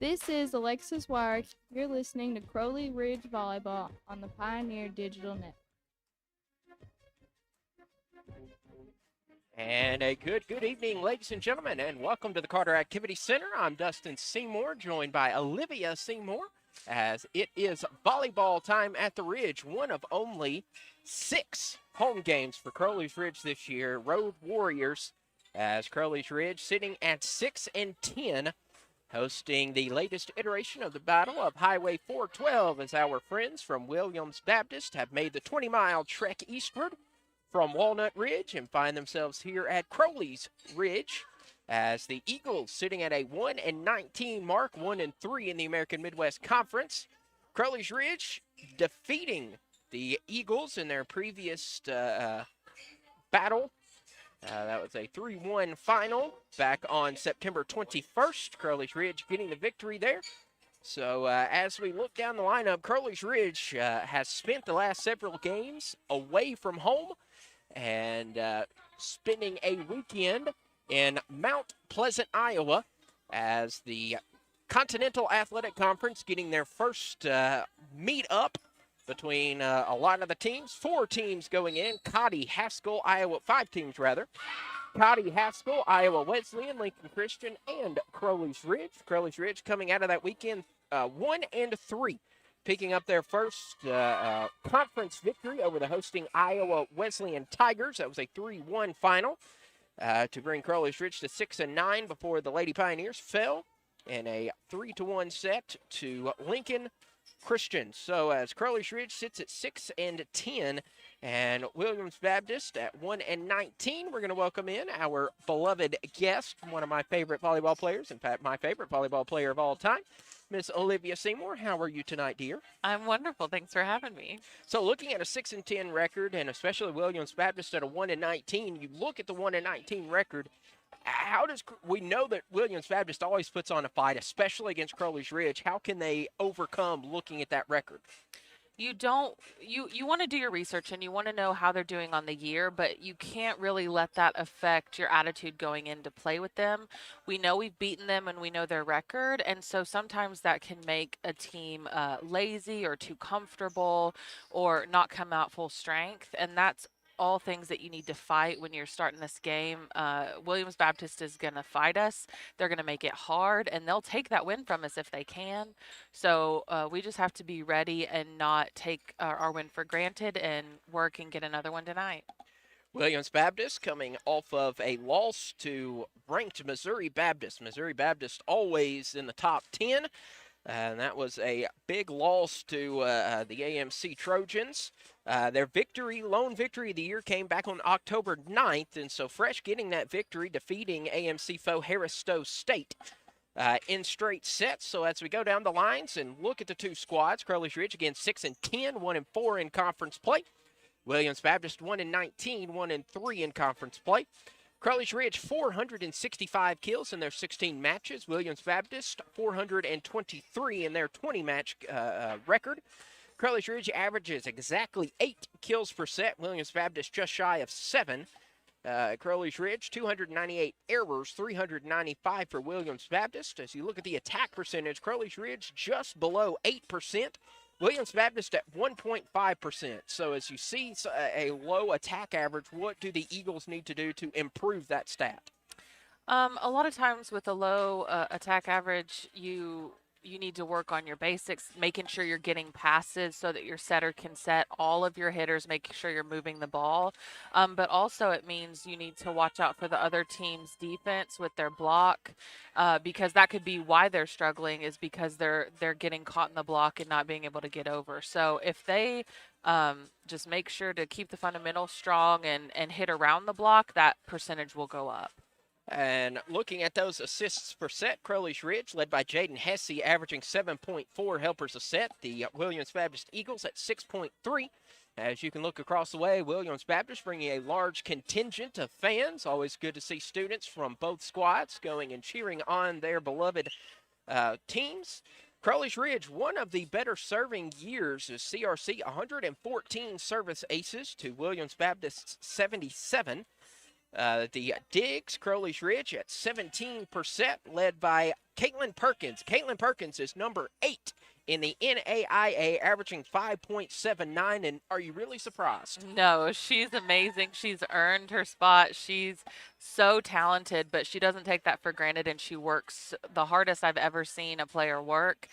This is Alexis Wire. You're listening to Crowley Ridge Volleyball on the Pioneer Digital Net. And a good evening, ladies and gentlemen, and welcome to the Carter Activity Center. I'm Dustin Seymour, joined by Olivia Seymour, as it is volleyball time at the Ridge, one of only 6 home games for Crowley's Ridge this year. Road Warriors, as Crowley's Ridge sitting at 6-10, hosting the latest iteration of the Battle of Highway 412, as our friends from Williams Baptist have made the 20-mile trek eastward from Walnut Ridge and find themselves here at Crowley's Ridge, as the Eagles sitting at a 1-19 mark, 1-3 in the American Midwest Conference. Crowley's Ridge defeating the Eagles in their previous battle. That was a 3-1 final back on September 21st. Crowley's Ridge getting the victory there. So as we look down the lineup, Crowley's Ridge has spent the last several games away from home and spending a weekend in Mount Pleasant, Iowa, as the Continental Athletic Conference getting their first meet up between a lot of the teams. 4 teams going in: Cotty, Haskell, Iowa, 5 teams rather. Cotty, Haskell, Iowa Wesleyan, Lincoln Christian, and Crowley's Ridge. Crowley's Ridge coming out of that weekend 1-3. Picking up their first conference victory over the hosting Iowa Wesleyan Tigers. That was a 3-1 final to bring Crowley's Ridge to 6-9 before the Lady Pioneers fell in a 3-1 set to Lincoln Christian. So as Crowley's Ridge sits at 6-10 and Williams Baptist at 1-19, we're going to welcome in our beloved guest, one of my favorite volleyball players, in fact, my favorite volleyball player of all time, Miss Olivia Seymour. How are you tonight, dear? I'm wonderful. Thanks for having me. So looking at a 6-10 record, and especially Williams Baptist at a 1-19, you look at the 1-19 record, we know that Williams Baptist always puts on a fight, especially against Crowley's Ridge. How can they overcome looking at that record? You want to do your research and you want to know how they're doing on the year, but you can't really let that affect your attitude going in to play with them. We know we've beaten them and we know their record, and so sometimes that can make a team lazy or too comfortable or not come out full strength, and that's all things that you need to fight when you're starting this game. Williams Baptist is going to fight us. They're going to make it hard, and they'll take that win from us if they can. So we just have to be ready and not take our win for granted and work and get another one tonight. Williams Baptist coming off of a loss to ranked Missouri Baptist. Missouri Baptist always in the top 10. And that was a big loss to the AMC Trojans. Their lone victory of the year came back on October 9th, and so fresh getting that victory, defeating AMC foe Harris Stowe State in straight sets. So as we go down the lines and look at the 2 squads, Crowley's Ridge again 6-10, 1-4 in conference play. Williams Baptist 1-19, 1-3 in conference play. Crowley's Ridge 465 kills in their 16 matches. Williams Baptist 423 in their 20-match record. Crowley's Ridge averages exactly 8 kills per set. Williams Baptist just shy of 7. Crowley's Ridge 298 errors, 395 for Williams Baptist. As you look at the attack percentage, Crowley's Ridge just below 8%. Williams Baptist at 1.5%. So as you see a low attack average, what do the Eagles need to do to improve that stat? A lot of times with a low attack average, you need to work on your basics, making sure you're getting passes so that your setter can set all of your hitters, making sure you're moving the ball. But also it means you need to watch out for the other team's defense with their block, because that could be why they're struggling, is because they're getting caught in the block and not being able to get over. So if they just make sure to keep the fundamentals strong and hit around the block, that percentage will go up. And looking at those assists per set, Crowley's Ridge, led by Jaden Hesse, averaging 7.4 helpers a set. The Williams Baptist Eagles at 6.3. As you can look across the way, Williams Baptist bringing a large contingent of fans. Always good to see students from both squads going and cheering on their beloved teams. Crowley's Ridge, one of the better serving years, is CRC 114 service aces to Williams Baptist's 77. The Diggs, Crowley's Ridge at 17%, led by Caitlin Perkins. Caitlin Perkins is number 8 in the NAIA, averaging 5.79. And are you really surprised? No, she's amazing. She's earned her spot. She's so talented, but she doesn't take that for granted, and she works the hardest I've ever seen a player work.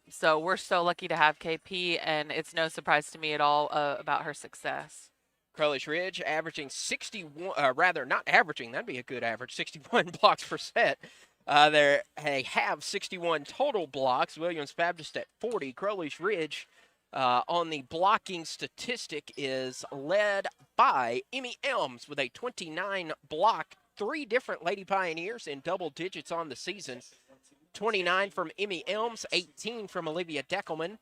So we're so lucky to have KP, and it's no surprise to me at all about her success. Crowley's Ridge averaging 61, rather not averaging, that'd be a good average, 61 blocks per set. They have 61 total blocks. Williams Baptist at 40. Crowley's Ridge on the blocking statistic is led by Emmy Elms with a 29 block. 3 different Lady Pioneers in double digits on the season. 29 from Emmy Elms, 18 from Olivia Deckelman,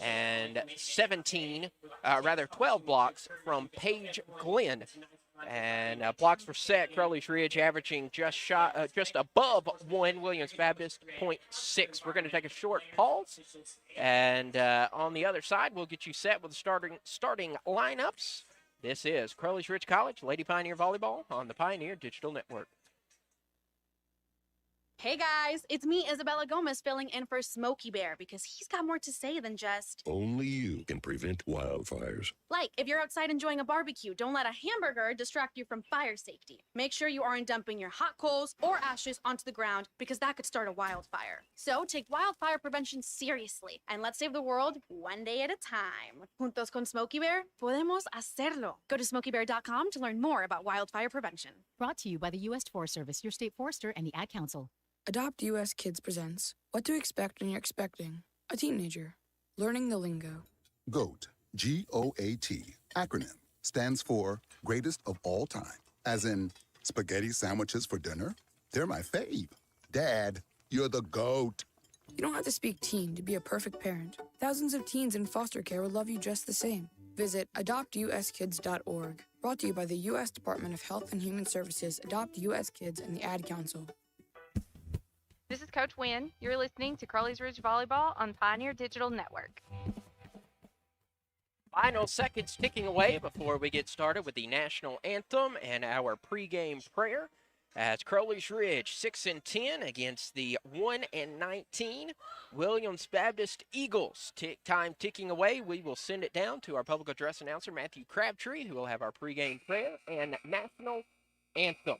and 12 blocks from Paige Glenn. And blocks per set, Crowley's Ridge averaging just above 1, Williams Baptist 0.6. We're going to take a short pause, and on the other side, we'll get you set with the starting lineups. This is Crowley's Ridge College Lady Pioneer Volleyball on the Pioneer Digital Network. Hey guys, it's me, Isabella Gomez, filling in for Smokey Bear because he's got more to say than just... Only you can prevent wildfires. Like, if you're outside enjoying a barbecue, don't let a hamburger distract you from fire safety. Make sure you aren't dumping your hot coals or ashes onto the ground because that could start a wildfire. So take wildfire prevention seriously and let's save the world one day at a time. Juntos con Smokey Bear, podemos hacerlo. Go to smokeybear.com to learn more about wildfire prevention. Brought to you by the U.S. Forest Service, your state forester, and the Ad Council. Adopt US Kids presents What to Expect When You're Expecting a Teenager. Learning the Lingo. GOAT, G-O-A-T, acronym, stands for Greatest of All Time. As in, spaghetti sandwiches for dinner? They're my fave. Dad, you're the GOAT. You don't have to speak teen to be a perfect parent. Thousands of teens in foster care would love you just the same. Visit adoptuskids.org. Brought to you by the U.S. Department of Health and Human Services, Adopt U.S. Kids, and the Ad Council. This is Coach Wynn. You're listening to Crowley's Ridge Volleyball on Pioneer Digital Network. Final seconds ticking away before we get started with the national anthem and our pregame prayer. As Crowley's Ridge 6-10 against the 1-19 Williams Baptist Eagles. Time ticking away. We will send it down to our public address announcer Matthew Crabtree, who will have our pregame prayer and national anthem.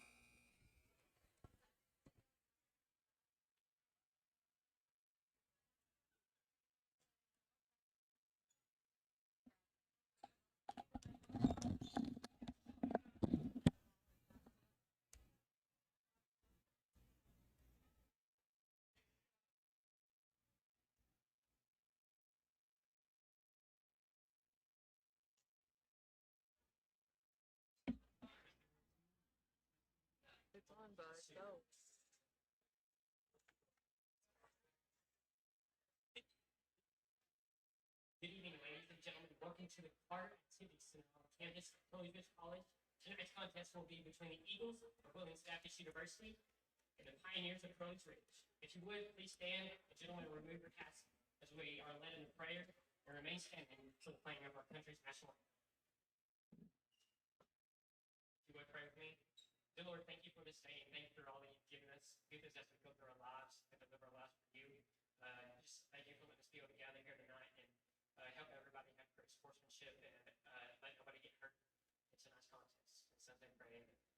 Good evening, ladies and gentlemen. Welcome to the Carter Activity Center on campus of Crowley Ridge College. Tonight's contest will be between the Eagles of Williams Baptist University and the Pioneers of Crowley's Ridge. If you would, please stand and gentlemen remove your hats as we are led in the prayer and remain standing for the playing of our country's national anthem. If you would pray with me. Dear Lord, thank you for this day and thank you for all that you've given us. Give us as we go through our lives and live our lives for you. Just thank you for letting us be able to gather here tonight and help everybody have great sportsmanship and let nobody get hurt in tonight's contest. In some name, pray, amen.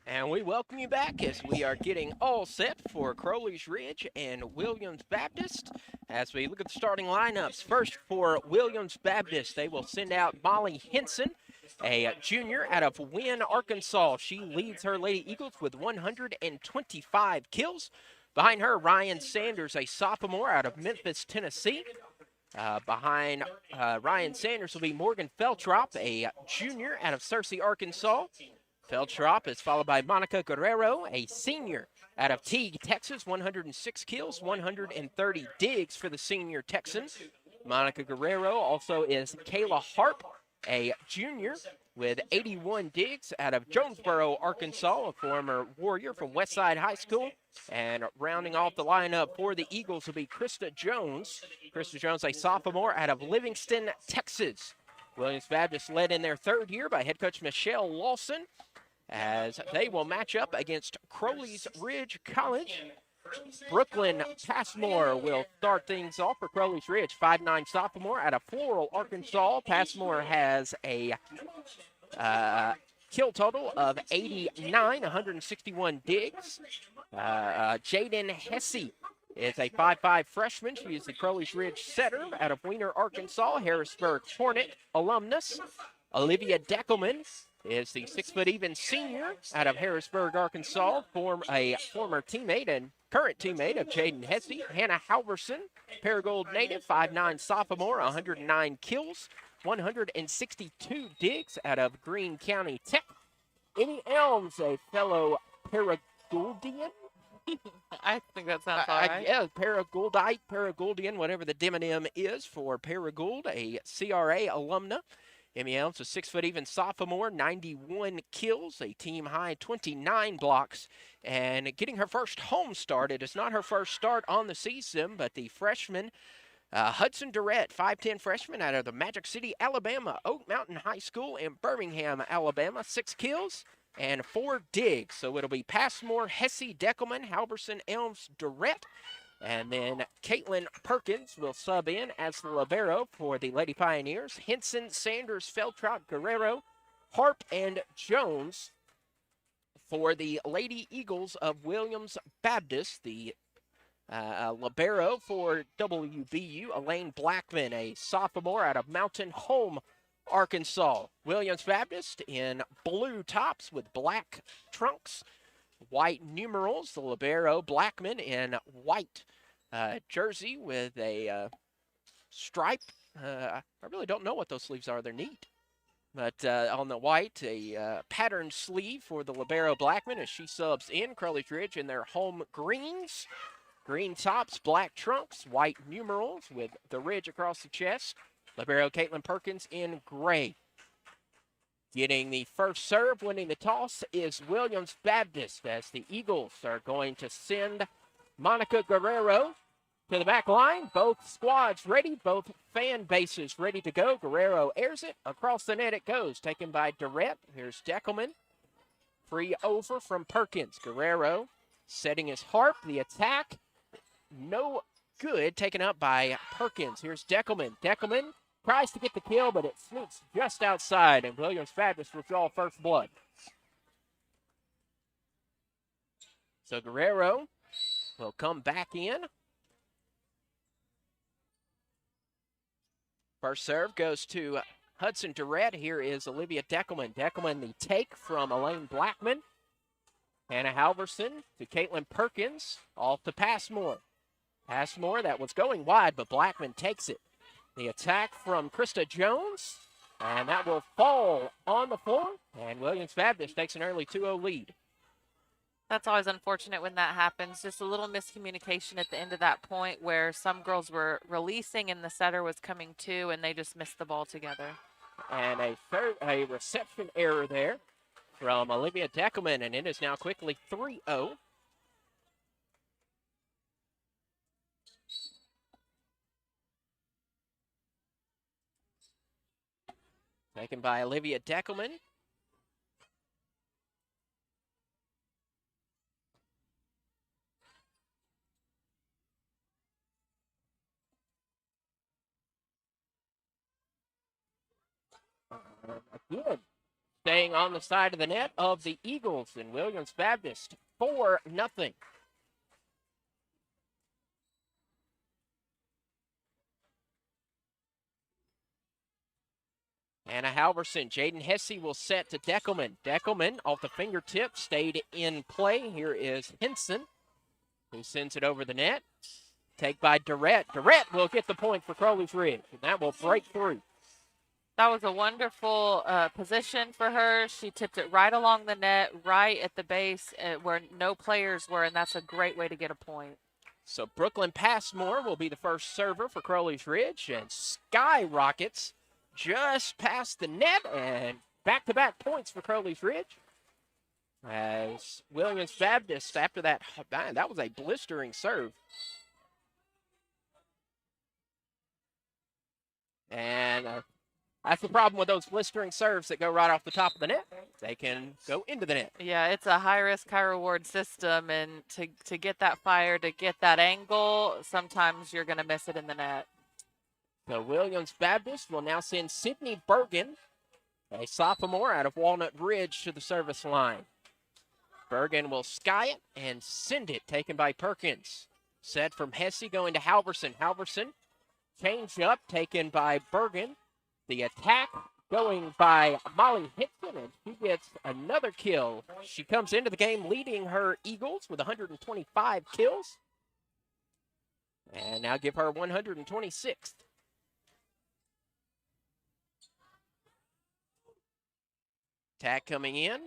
And we welcome you back as we are getting all set for Crowley's Ridge and Williams Baptist. As we look at the starting lineups, first for Williams Baptist, they will send out Molly Henson, a junior out of Wynne, Arkansas. She leads her Lady Eagles with 125 kills. Behind her, Ryan Sanders, a sophomore out of Memphis, Tennessee. Behind Ryan Sanders will be Morgan Feltrop, a junior out of Searcy, Arkansas. Feltrop is followed by Monica Guerrero, a senior out of Teague, Texas, 106 kills, 130 digs for the senior Texan. Monica Guerrero also is Kayla Harp, a junior with 81 digs out of Jonesboro, Arkansas, a former Warrior from Westside High School. And rounding off the lineup for the Eagles will be Krista Jones. Krista Jones, a sophomore out of Livingston, Texas. Williams Baptist led in their third year by head coach Michelle Lawson, as they will match up against Crowley's Ridge College. Brooklyn Passmore will start things off for Crowley's Ridge, 5'9" sophomore out of Floral, Arkansas. Passmore has a kill total of 89, 161 digs. Jaden Hesse is a 5'5" freshman. She is the Crowley's Ridge setter out of Wiener, Arkansas, Harrisburg Hornet alumnus. Olivia Deckelman is the 6'even" senior out of Harrisburg, Arkansas, a former teammate and current teammate of Jaden Hesse. Hannah Halverson, Paragould native, 5'9" sophomore, 109 kills, 162 digs out of Greene County Tech. Eddie Elms, a fellow Paragouldian. I think that sounds all right. Yeah, Paragouldian, whatever the demonym is for Paragould, a CRA alumna. Emmy Elms, a 6'even" sophomore, 91 kills, a team high 29 blocks, and getting her first home start. It is not her first start on the season, but the freshman Hudson Durrett, 5'10" freshman out of the Magic City, Alabama, Oak Mountain High School in Birmingham, Alabama, 6 kills and 4 digs. So it'll be Passmore, Hesse, Deckelman, Halverson, Elms, Durrett. And then Caitlin Perkins will sub in as the libero for the Lady Pioneers. Henson, Sanders, Feltrop, Guerrero, Harp, and Jones for the Lady Eagles of Williams Baptist. The libero for WBU, Elaine Blackman, a sophomore out of Mountain Home, Arkansas. Williams Baptist in blue tops with black trunks, white numerals. The libero Blackman in white jersey with a stripe. I really don't know what those sleeves are. They're neat. But on the white, a patterned sleeve for the libero Blackman as she subs in Crowley's Ridge in their home greens. Green tops, black trunks, white numerals with the ridge across the chest. Libero Caitlin Perkins in gray. Getting the first serve, winning the toss, is Williams Baptist, as the Eagles are going to send Monica Guerrero to the back line. Both squads ready, both fan bases ready to go. Guerrero airs it. Across the net it goes, taken by Durrett. Here's Deckelman. Free over from Perkins. Guerrero setting his Harp. The attack, no good, taken up by Perkins. Here's Deckelman. Deckelman tries to get the kill, but it sneaks just outside, and Williams Baptist will draw first blood. So Guerrero will come back in. First serve goes to Hudson Durrett. Here is Olivia Deckelman. Deckelman, the take from Elaine Blackman. Hannah Halverson to Caitlin Perkins. Off to Passmore. Passmore, that was going wide, but Blackman takes it. The attack from Krista Jones, and that will fall on the floor, and Williams Baptist takes an early 2-0 lead. That's always unfortunate when that happens. Just a little miscommunication at the end of that point where some girls were releasing and the setter was coming to, and they just missed the ball together. And a reception error there from Olivia Deckelman, and it is now quickly 3-0. Taken by Olivia Deckelman. Again, staying on the side of the net of the Eagles, and Williams Baptist 4-0. Anna Halverson, Jaden Hesse will set to Deckelman. Deckelman off the fingertip, stayed in play. Here is Henson, who sends it over the net. Take by Durrett. Durrett will get the point for Crowley's Ridge, and that will break through. That was a wonderful position for her. She tipped it right along the net, right at the base where no players were, and that's a great way to get a point. So Brooklyn Passmore will be the first server for Crowley's Ridge, and skyrockets just past the net, and back-to-back points for Crowley's Ridge. As Williams Baptist, after that, man, that was a blistering serve. And that's the problem with those blistering serves that go right off the top of the net. They can go into the net. Yeah, it's a high-risk, high-reward system, and to get that fire, to get that angle, sometimes you're going to miss it in the net. So Williams Baptist will now send Sydney Bergen, a sophomore out of Walnut Ridge, to the service line. Bergen will sky it and send it, taken by Perkins. Set from Hesse going to Halverson. Halverson, change up, taken by Bergen. The attack going by Molly Hickson, and she gets another kill. She comes into the game leading her Eagles with 125 kills. And now give her 126th. Attack coming in.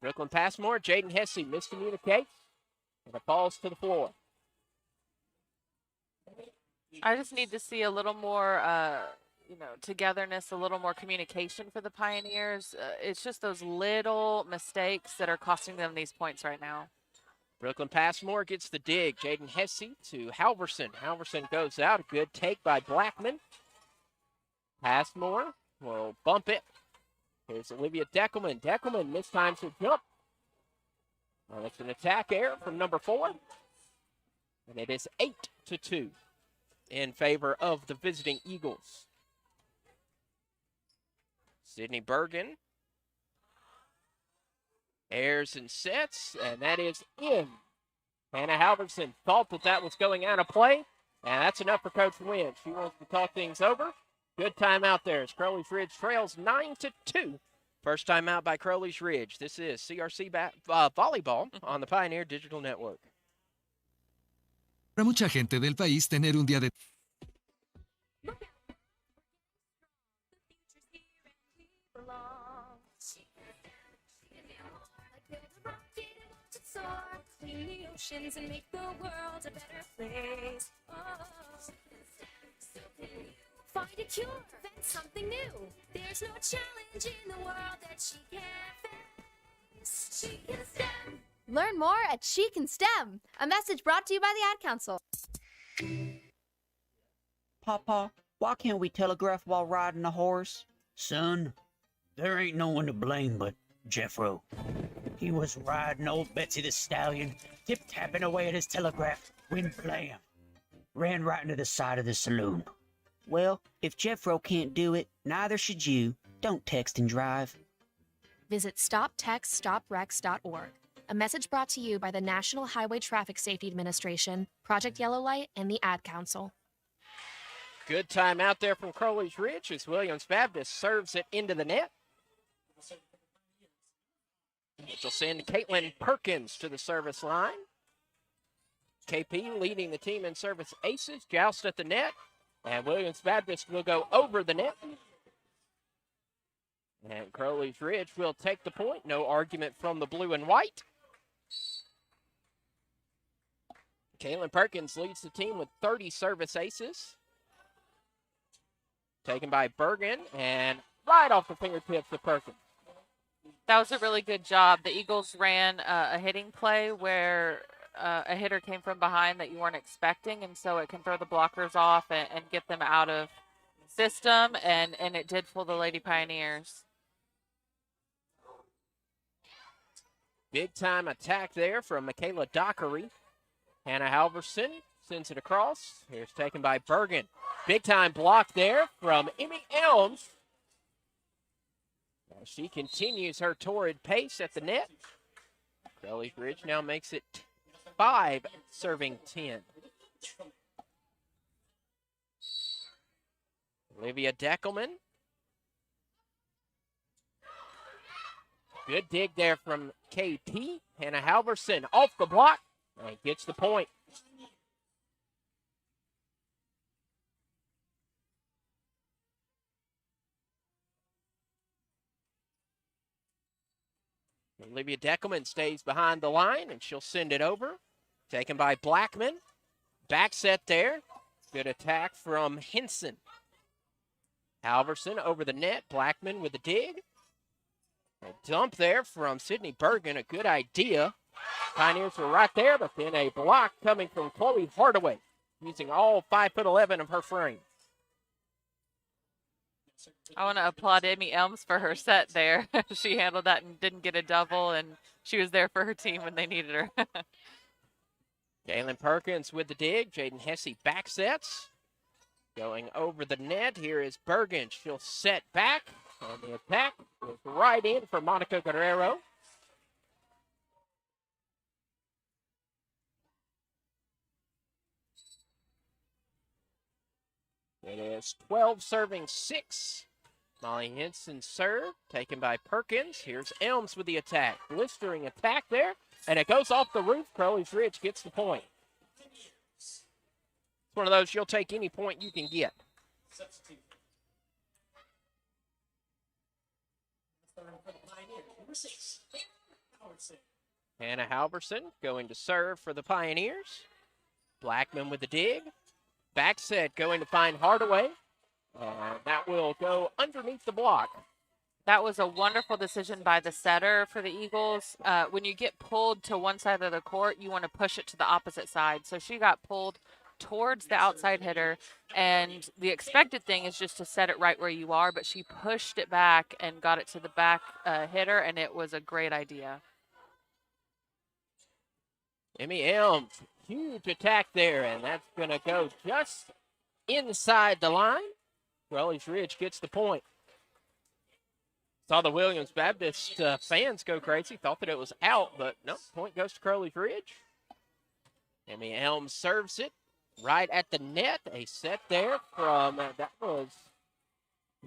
Brooklyn Passmore, Jaden Hesse miscommunicates, and it falls to the floor. I just need to see a little more, togetherness, a little more communication for the Pioneers. It's just those little mistakes that are costing them these points right now. Brooklyn Passmore gets the dig. Jaden Hesse to Halverson. Halverson goes out. A good take by Blackman. Passmore will bump it. Here's Olivia Deckelman. Deckelman mistimes her jump. Well, it's an attack error from number 4. And it is 8-2 in favor of the visiting Eagles. Sydney Bergen airs and sets, and that is in. Hannah Halverson thought that was going out of play, and that's enough for Coach Wynn. She wants to talk things over. Good timeout there as Crowley's Ridge trails 9-2. First timeout by Crowley's Ridge. This is CRC Volleyball on the Pioneer Digital Network. Para mucha gente del país, tener un día de... And make the world a better place. Find a cure, invent something new. There's no challenge in the world that she can't face. She can STEM. Learn more at She Can STEM. A message brought to you by the Ad Council. Papa, why can't we telegraph while riding a horse? Son, there ain't no one to blame but Jeffro. He was riding old Betsy the Stallion, tip-tapping away at his telegraph, when blam, ran right into the side of the saloon. Well, if Jeffro can't do it, neither should you. Don't text and drive. Visit StopTextStopWrecks.org. A message brought to you by the National Highway Traffic Safety Administration, Project Yellow Light, and the Ad Council. Good time out there from Crowley's Ridge as Williams Baptist serves it into the net. Which will send Caitlin Perkins to the service line. KP leading the team in service aces, joust at the net, and Williams Baptist will go over the net. And Crowley's Ridge will take the point. No argument from the blue and white. Caitlin Perkins leads the team with 30 service aces. Taken by Bergen, and right off the fingertips of Perkins. That was a really good job. The Eagles ran a hitting play where a hitter came from behind that you weren't expecting, and so it can throw the blockers off and get them out of system, and it did for the Lady Pioneers. Big time attack there from Michaela Dockery. Hannah Halverson sends it across. Here's taken by Bergen. Big time block there from Emmy Elms. She continues her torrid pace at the net. Crowley's Ridge now makes it 5, serving 10. Olivia Deckelman. Good dig there from KP. Hannah Halverson off the block and gets the point. Olivia Deckelman stays behind the line, and she'll send it over. Taken by Blackman. Back set there. Good attack from Henson. Halverson over the net. Blackman with the dig. A dump there from Sydney Bergen. A good idea. Pioneers were right there, but then a block coming from Chloe Hardaway, using all 5'11" of her frame. I want to applaud Emmy Elms for her set there. She handled that and didn't get a double, and she was there for her team when they needed her. Galen Perkins with the dig. Jaden Hesse back sets. Going over the net. Here is Bergen. She'll set back. And the attack is right in for Monica Guerrero. It is 12 serving 6. Molly Henson serve, taken by Perkins. Here's Elms with the attack. Blistering attack there, and it goes off the roof. Crowley's Ridge gets the point. It's one of those you'll take any point you can get. Substitute. Number 6, Howardson. Hannah Halverson going to serve for the Pioneers. Blackman with the dig. Back set going to find Hardaway. And that will go underneath the block. That was a wonderful decision by the setter for the Eagles. When you get pulled to one side of the court, you want to push it to the opposite side. So she got pulled towards the outside hitter, and the expected thing is just to set it right where you are, but she pushed it back and got it to the back hitter, and it was a great idea. Emmy Elms, huge attack there, and that's going to go just inside the line. Crowley's Ridge gets the point. Saw the Williams Baptist fans go crazy, thought that it was out, but no, point goes to Crowley's Ridge. Emmy Elms serves it right at the net. A set there from, that was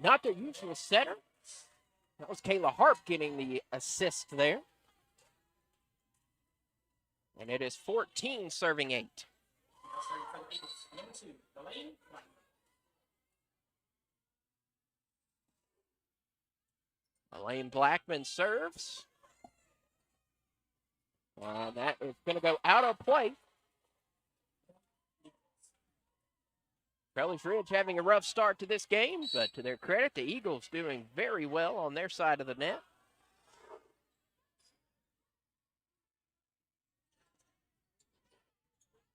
not their usual setter. That was Kayla Harp getting the assist there. And it is 14 serving 8. Number 2, Elaine Blackman. Elaine Blackman serves. And that is going to go out of play. Crowley's Ridge having a rough start to this game, but to their credit, the Eagles doing very well on their side of the net.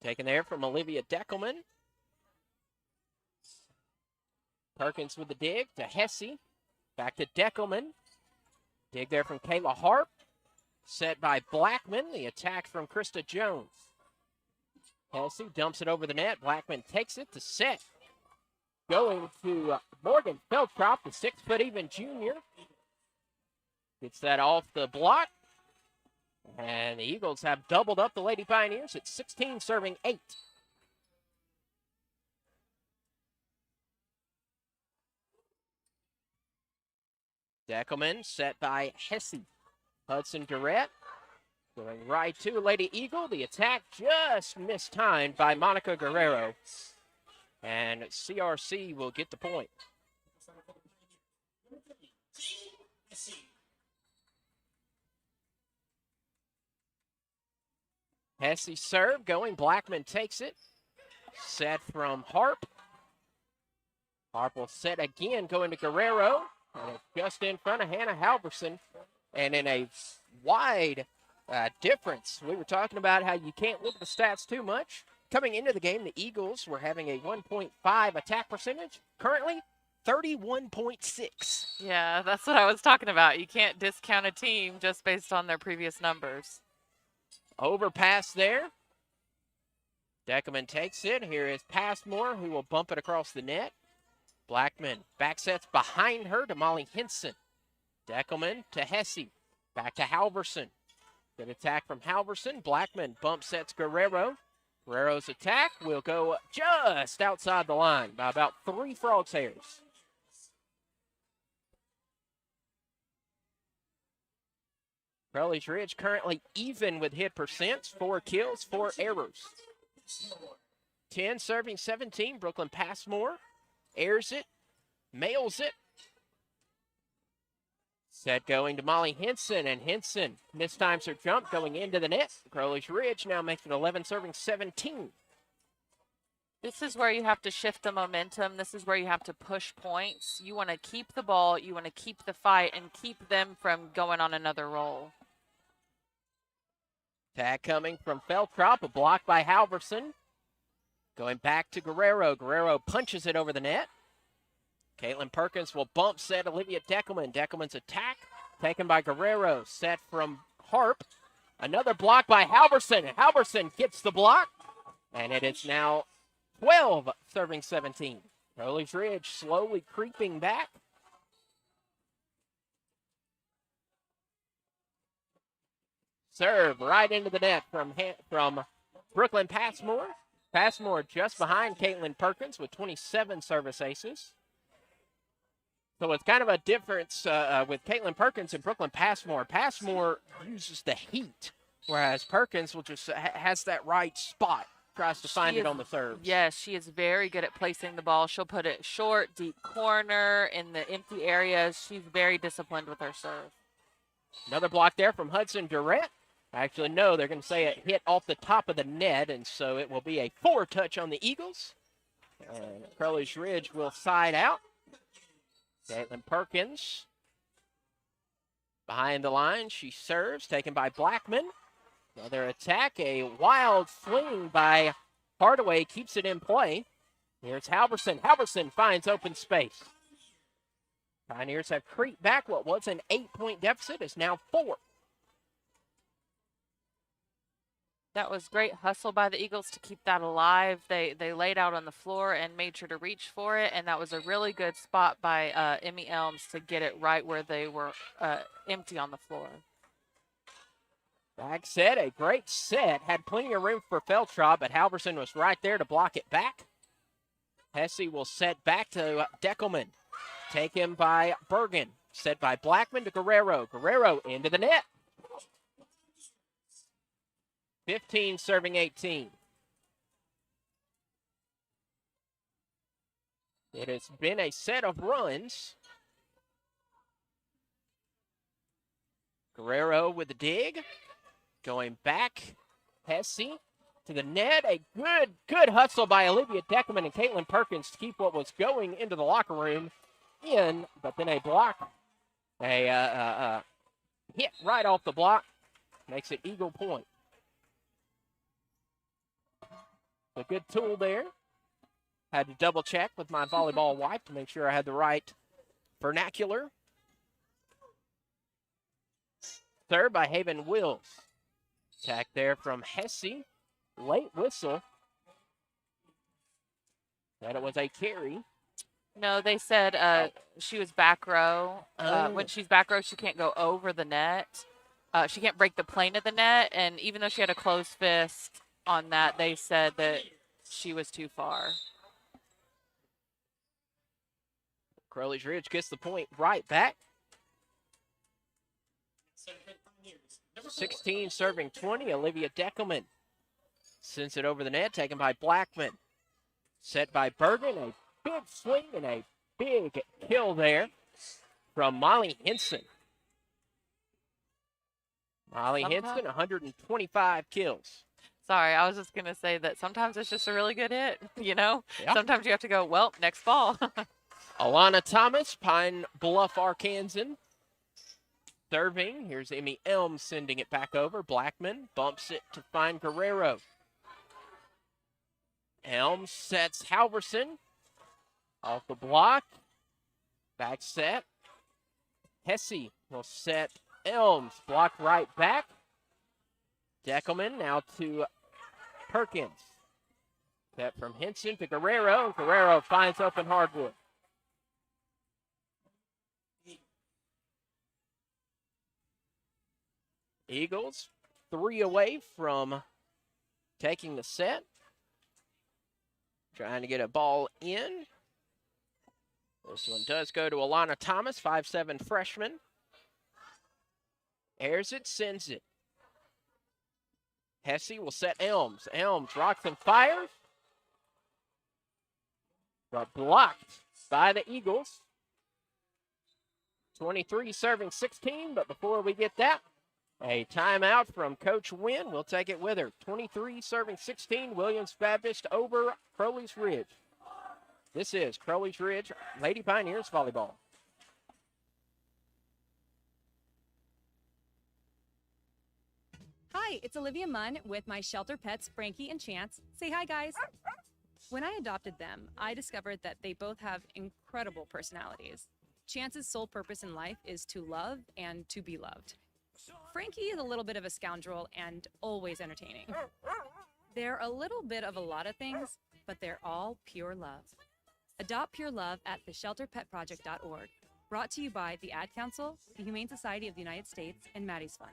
Taken there from Olivia Deckelman. Perkins with the dig to Hesse. Back to Deckelman. Dig there from Kayla Harp. Set by Blackman. The attack from Krista Jones. Hesse dumps it over the net. Blackman takes it to set. Going to Morgan Feldtrop, the 6-foot-even junior. Gets that off the block. And the Eagles have doubled up the Lady Pioneers at 16 serving 8. Deckelman set by Hesse. Hudson Durrett going right to Lady Eagle. The attack just mistimed by Monica Guerrero. And CRC will get the point. Hesse serve going. Blackman takes it. Set from Harp. Harp will set again going to Guerrero. And it's just in front of Hannah Halverson. And in a wide difference. We were talking about how you can't look at the stats too much. Coming into the game, the Eagles were having a 1.5 attack percentage. Currently, 31.6. Yeah, that's what I was talking about. You can't discount a team just based on their previous numbers. Overpass there. Deckelman takes it. Here is Passmore, who will bump it across the net. Blackman back sets behind her to Molly Henson. Deckelman to Hesse. Back to Halverson. Good attack from Halverson. Blackman bump sets Guerrero. Guerrero's attack will go just outside the line by about 3 frog's hairs. Crowley's Ridge currently even with hit percents, 4 kills, 4 errors. 10 serving 17, Brooklyn Passmore. Airs it, mails it. Set going to Molly Henson, and Henson mistimes her jump going into the net. Crowley's Ridge now makes it 11 serving 17. This is where you have to shift the momentum. This is where you have to push points. You want to keep the ball. You want to keep the fight and keep them from going on another roll. Tag coming from Feltrop, a block by Halverson. Going back to Guerrero. Guerrero punches it over the net. Caitlin Perkins will bump set Olivia Deckelman. Deckelman's attack taken by Guerrero. Set from Harp. Another block by Halverson. Halverson gets the block. And it is now 12 serving 17. Crowley's Ridge slowly creeping back. Serve right into the net from Brooklyn Passmore. Passmore just behind Caitlin Perkins with 27 service aces. So it's kind of a difference with Caitlin Perkins and Brooklyn Passmore. Passmore uses the heat, whereas Perkins will just has that right spot, tries to find it on the serve. Yes, she is very good at placing the ball. She'll put it short, deep corner, in the empty areas. She's very disciplined with her serve. Another block there from Hudson Durrett. Actually, no, they're going to say it hit off the top of the net, and so it will be a 4-touch on the Eagles. And Crowley's Ridge will side out. Caitlin Perkins behind the line. She serves, taken by Blackman. Another attack, a wild swing by Hardaway keeps it in play. Here's Halverson. Halverson finds open space. Pioneers have creeped back. What was an 8-point deficit is now 4. That was great hustle by the Eagles to keep that alive. They laid out on the floor and made sure to reach for it, and that was a really good spot by Emmy Elms to get it right where they were empty on the floor. Back set, a great set. Had plenty of room for Feltrop, but Halverson was right there to block it back. Hesse will set back to Deckelman. Taken by Bergen. Set by Blackman to Guerrero. Guerrero into the net. 15 serving 18. It has been a set of runs. Guerrero with the dig. Going back. Hesse to the net. A good hustle by Olivia Deckelman and Caitlin Perkins to keep what was going into the locker room in, but then a block. A hit right off the block. Makes it Eagle point. A good tool there. Had to double check with my volleyball wife to make sure I had the right vernacular. Serve by Haven Wills. Attack there from Hesse. Late whistle. That it was a carry. No, they said she was back row. When she's back row, she can't go over the net. She can't break the plane of the net. And even though she had a closed fist on that, they said that she was too far. Crowley's Ridge gets the point right back. 16 serving 20. Olivia Deckelman sends it over the net, taken by Blackman. Set by Bergen. A big swing and a big kill there from Molly Henson. Molly Henson, 125 kills. Sorry, I was just going to say that sometimes it's just a really good hit, you know? Yeah. Sometimes you have to go, well, next ball. Alana Thomas, Pine Bluff, Arkansan. Serving. Here's Emmy Elm sending it back over. Blackman bumps it to find Guerrero. Elm sets Halverson. Off the block. Back set. Hesse will set Elms. Block right back. Deckelman now to Perkins. Set from Henson to Guerrero. Guerrero finds open hardwood. Eagles 3 away from taking the set. Trying to get a ball in. This one does go to Alana Thomas, 5'7" freshman. Airs it, sends it. Hesse will set Elms. Elms rocks and fires. But blocked by the Eagles. 23 serving 16, but before we get that, a timeout from Coach Wynn. We'll take it with her. 23 serving 16, Williams Baptist over Crowley's Ridge. This is Crowley's Ridge Lady Pioneers volleyball. Hi, it's Olivia Munn with my shelter pets, Frankie and Chance. Say hi, guys. When I adopted them, I discovered that they both have incredible personalities. Chance's sole purpose in life is to love and to be loved. Frankie is a little bit of a scoundrel and always entertaining. They're a little bit of a lot of things, but they're all pure love. Adopt pure love at theshelterpetproject.org. Brought to you by the Ad Council, the Humane Society of the United States, and Maddie's Fund.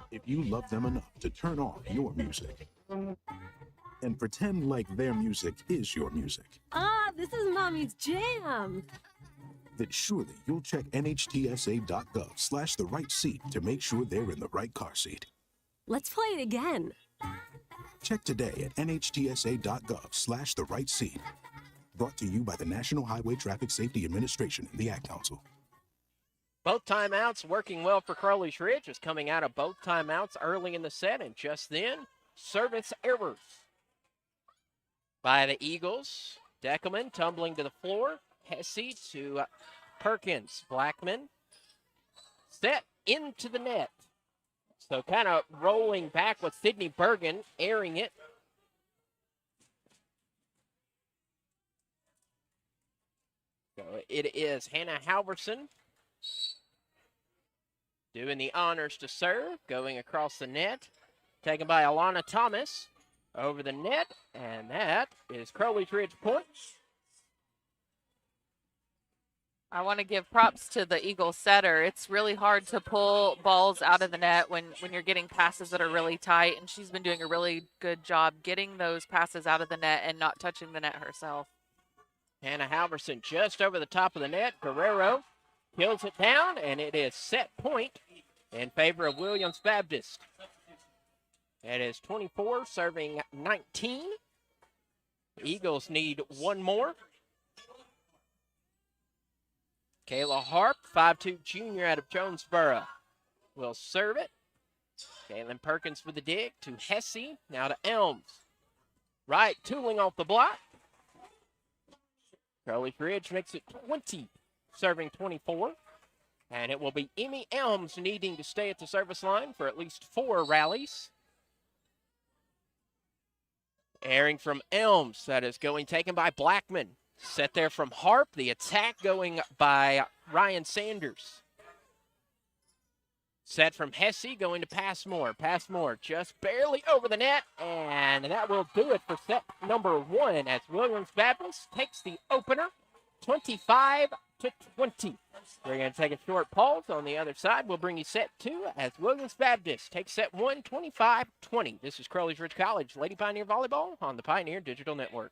If you love them enough to turn on your music and pretend like their music is your music, This is Mommy's jam. then surely you'll check nhtsa.gov/the-right seat to make sure they're in the right car seat. Let's play it again. Check today at nhtsa.gov/the-right seat. Brought to you by the National Highway Traffic Safety Administration and the Ad Council. Both timeouts working well for Crowley's Ridge. Is coming out of both timeouts early in the set, and just then, service errors by the Eagles. Deckelman tumbling to the floor. Hesse to Perkins. Blackman set into the net. So kind of rolling back with Sydney Bergen, airing it. So it is Hannah Halverson doing the honors to serve, going across the net, taken by Alana Thomas over the net, and that is Crowley's Ridge points. I want to give props to the Eagle setter. It's really hard to pull balls out of the net when you're getting passes that are really tight, and she's been doing a really good job getting those passes out of the net and not touching the net herself. Hannah Halverson just over the top of the net. Guerrero kills it down, and it is set point in favor of Williams Baptist. It is 24 serving 19. Eagles need one more. Kayla Harp, 5'2" junior out of Jonesboro, will serve it. Caitlin Perkins with the dig to Hesse, now to Elms. Right, tooling off the block. Crowley's Ridge makes it 20, serving 24. And it will be Emmy Elms needing to stay at the service line for at least 4 rallies. Airing from Elms, that is taken by Blackman. Set there from Harp, the attack going by Ryan Sanders. Set from Hesse, going to Passmore. Passmore just barely over the net, and that will do it for set number 1 as Williams Baptist takes the opener 25-20. We're going to take a short pause. On the other side, we'll bring you set 2 as Williams Baptist takes set 1, 25-20. This is Crowley's Ridge College Lady Pioneer Volleyball on the Pioneer Digital Network.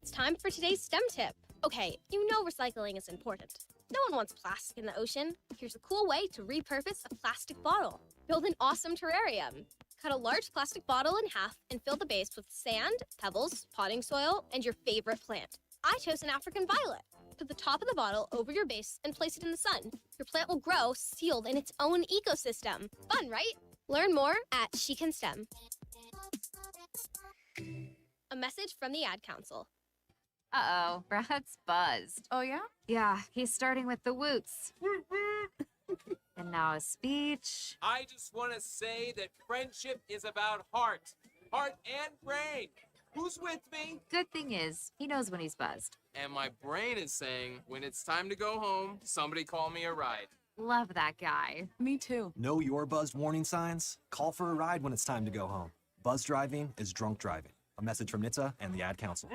It's time for today's STEM tip. Okay, you know recycling is important. No one wants plastic in the ocean. Here's a cool way to repurpose a plastic bottle. Build an awesome terrarium. Cut a large plastic bottle in half and fill the base with sand, pebbles, potting soil, and your favorite plant. I chose an African violet. Put the top of the bottle over your base and place it in the sun. Your plant will grow sealed in its own ecosystem. Fun, right? Learn more at She Can STEM. A message from the Ad Council. Uh-oh, Brad's buzzed. Oh, yeah? Yeah, he's starting with the woots. And now a speech. I just want to say that friendship is about heart and brain. Who's with me? Good thing is, he knows when he's buzzed. And my brain is saying, when it's time to go home, somebody call me a ride. Love that guy. Me too. Know your buzzed warning signs? Call for a ride when it's time to go home. Buzz driving is drunk driving. A message from NHTSA and the Ad Council.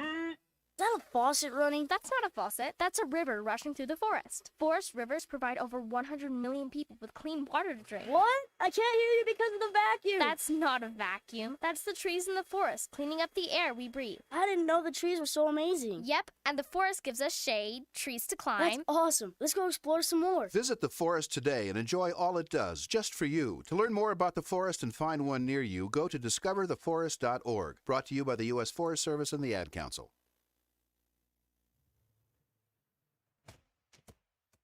Is that a faucet running? That's not a faucet. That's a river rushing through the forest. Forest rivers provide over 100 million people with clean water to drink. What? I can't hear you because of the vacuum. That's not a vacuum. That's the trees in the forest cleaning up the air we breathe. I didn't know the trees were so amazing. Yep, and the forest gives us shade, trees to climb. That's awesome. Let's go explore some more. Visit the forest today and enjoy all it does, just for you. To learn more about the forest and find one near you, go to discovertheforest.org. Brought to you by the U.S. Forest Service and the Ad Council.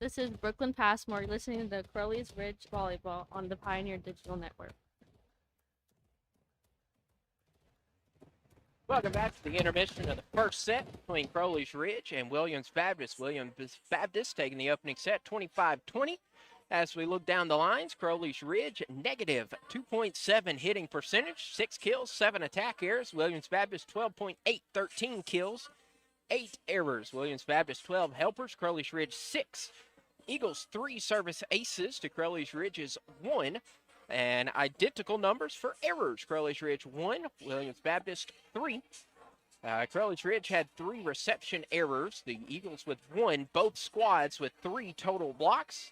This is Brooklyn Passmore. You're listening to Crowley's Ridge Volleyball on the Pioneer Digital Network. Welcome back to the intermission of the first set between Crowley's Ridge and Williams Baptist. Williams Baptist taking the opening set 25-20. As we look down the lines, Crowley's Ridge negative 2.7 hitting percentage, 6 kills, 7 attack errors. Williams Baptist 12.8, 13 kills, 8 errors. Williams Baptist 12 helpers, Crowley's Ridge 6. Eagles 3 service aces to Crowley's Ridge's 1. And identical numbers for errors. Crowley's Ridge 1, Williams Baptist 3. Crowley's Ridge had 3 reception errors. The Eagles with 1, both squads with 3 total blocks.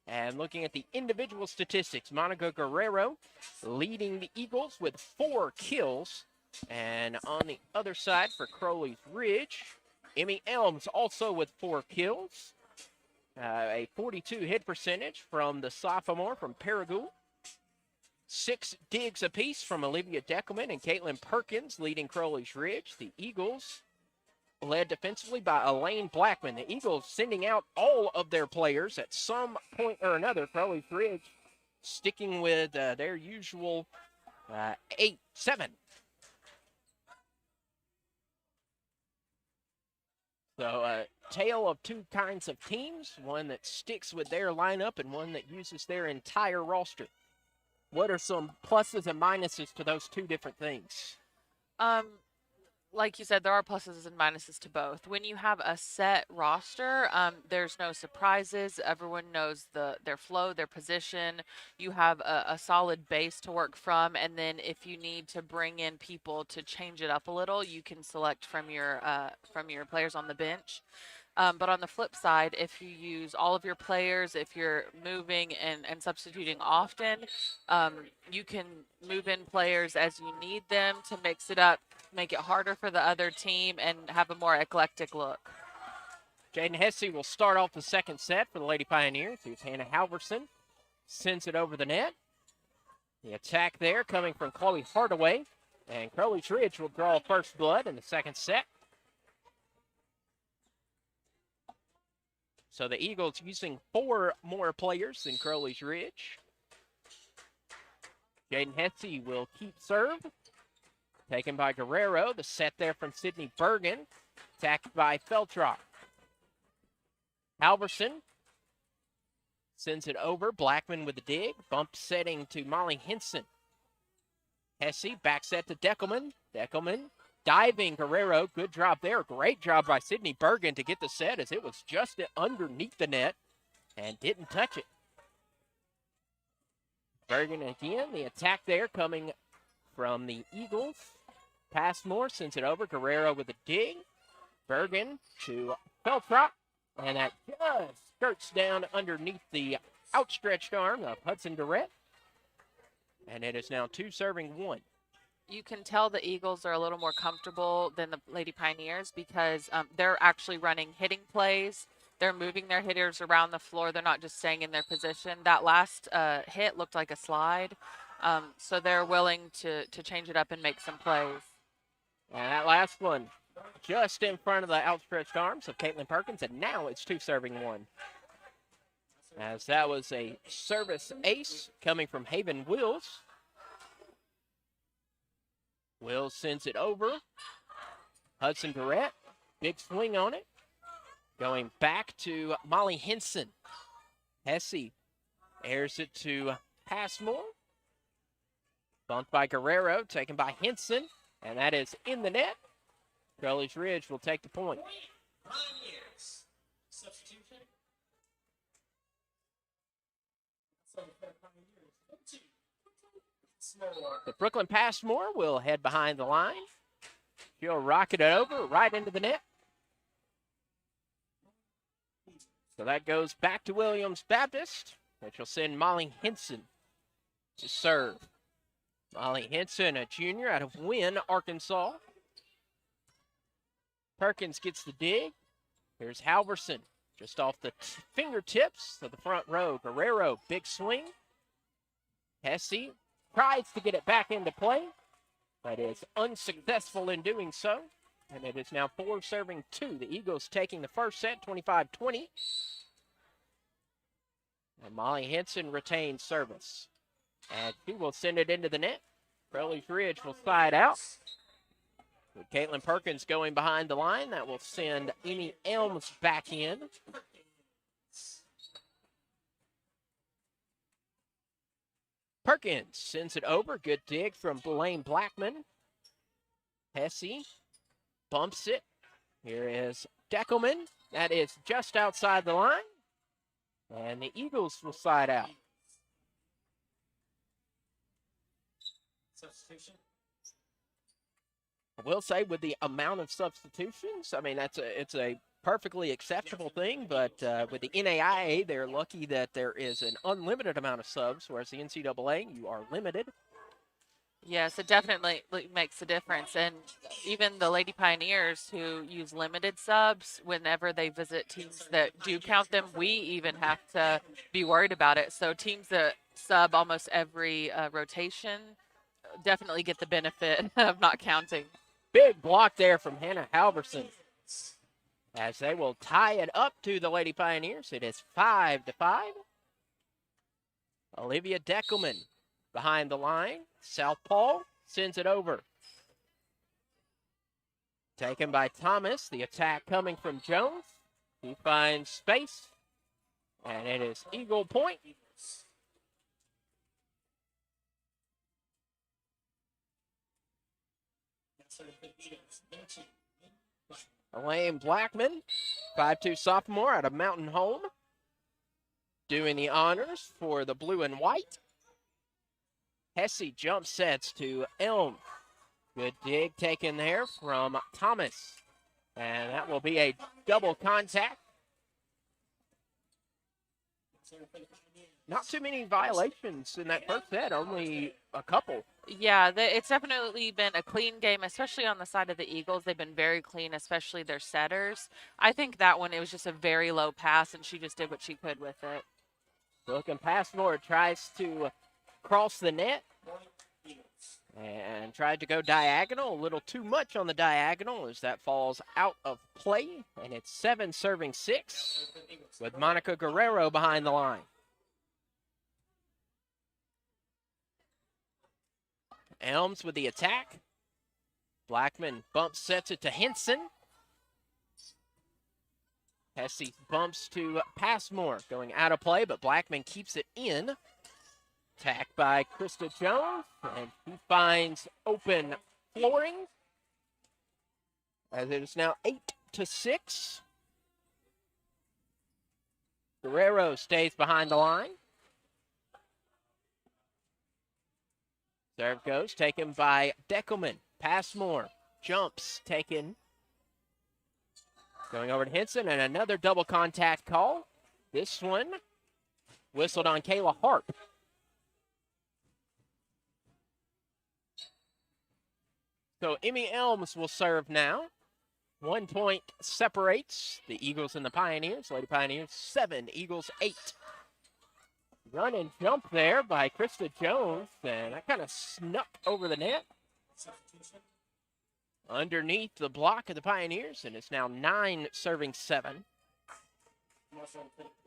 And looking at the individual statistics, Monica Guerrero leading the Eagles with 4 kills. And on the other side for Crowley's Ridge, Emmy Elms also with 4 kills. A 42 hit percentage from the sophomore from Paragould. 6 digs apiece from Olivia Deckelman and Caitlin Perkins leading Crowley's Ridge. The Eagles led defensively by Elaine Blackman. The Eagles sending out all of their players at some point or another. Crowley's Ridge sticking with their usual 8-7. So tale of 2 kinds of teams, one that sticks with their lineup and one that uses their entire roster. What are some pluses and minuses to those 2 different things? Like you said, there are pluses and minuses to both. When you have a set roster, there's no surprises. Everyone knows their flow, their position. You have a solid base to work from, and then if you need to bring in people to change it up a little, you can select from your players on the bench. But on the flip side, if you use all of your players, if you're moving and substituting often, you can move in players as you need them to mix it up, make it harder for the other team, and have a more eclectic look. Jaden Hesse will start off the second set for the Lady Pioneers. Here's Hannah Halverson, sends it over the net. The attack there coming from Chloe Hardaway, and Crowley's Ridge will draw first blood in the second set. So the Eagles using 4 more players than Crowley's Ridge. Jaden Hesse will keep serve. Taken by Guerrero. The set there from Sydney Bergen. Attacked by Feltrock. Halverson sends it over. Blackman with the dig. Bump setting to Molly Henson. Hesse back set to Deckelman. Deckelman diving Guerrero. Good drop there. Great job by Sydney Bergen to get the set as it was just underneath the net and didn't touch it. Bergen again. The attack there coming from the Eagles. Passmore sends it over. Guerrero with a dig. Bergen to Feltrop. And that just skirts down underneath the outstretched arm of Hudson Durrett. And it is now 2 serving 1. You can tell the Eagles are a little more comfortable than the Lady Pioneers because they're actually running hitting plays. They're moving their hitters around the floor. They're not just staying in their position. That last hit looked like a slide. So they're willing to change it up and make some plays. And that last one just in front of the outstretched arms of Caitlin Perkins, and now it's 2 serving 1. As that was a service ace coming from Haven Wills. Wills sends it over. Hudson Durrett, big swing on it. Going back to Molly Henson. Hesse airs it to Passmore. Bumped by Guerrero, taken by Henson, and that is in the net. Crowley's Ridge will take the point. Substitution. The Brooklyn Passmore will head behind the line. She'll rocket it over right into the net. So that goes back to Williams Baptist, which will send Molly Henson to serve. Molly Henson, a junior out of Wynne, Arkansas. Perkins gets the dig. Here's Halverson, just off the fingertips of the front row. Guerrero, big swing. Hesse tries to get it back into play, but is unsuccessful in doing so. And it is now 4-2. The Eagles taking the first set, 25-20. And Molly Henson retains service. And she will send it into the net. Crowley's Ridge will slide out. With Caitlin Perkins going behind the line, that will send Amy Elms back in. Perkins sends it over. Good dig from Blaine Blackman. Hesse bumps it. Here is Deckelman. That is just outside the line. And the Eagles will slide out. Substitution. I will say with the amount of substitutions, I mean, it's a perfectly acceptable thing, but with the NAIA, they're lucky that there is an unlimited amount of subs, whereas the NCAA, you are limited. Yes, it definitely makes a difference. And even the Lady Pioneers who use limited subs, whenever they visit teams that do count them, we even have to be worried about it. So teams that sub almost every rotation definitely get the benefit of not counting. Big block there from Hannah Halverson. As they will tie it up to the Lady Pioneers. It is 5-5. Olivia Deckelman behind the line. Southpaw sends it over. Taken by Thomas. The attack coming from Jones. He finds space. And it is Eagle point. Elaine Blackman, 5'2" sophomore out of Mountain Home, doing the honors for the blue and white. Hesse jump sets to Elm. Good dig taken there from Thomas. And that will be a double contact. Not too many violations in that first set, only a couple. Yeah, it's definitely been a clean game, especially on the side of the Eagles. They've been very clean, especially their setters. I think that one, it was just a very low pass, and she just did what she could with it. Looking pass forward, tries to cross the net and tried to go diagonal. A little too much on the diagonal as that falls out of play, and it's 7-6 with Monica Guerrero behind the line. Elms with the attack. Blackman bumps, sets it to Henson. Hesse bumps to Passmore, going out of play, but Blackman keeps it in. Attacked by Krista Jones, and he finds open flooring. As it is now 8-6. Guerrero stays behind the line. Serve goes, taken by Deckelman. Passmore jumps, taken. Going over to Henson, and another double contact call. This one whistled on Kayla Harp. So Emmy Elms will serve now. 1 point separates the Eagles and the Pioneers. Lady Pioneers 7, Eagles 8. Run and jump there by Krista Jones, and that kind of snuck over the net. Underneath the block of the Pioneers, and it's now 9-7.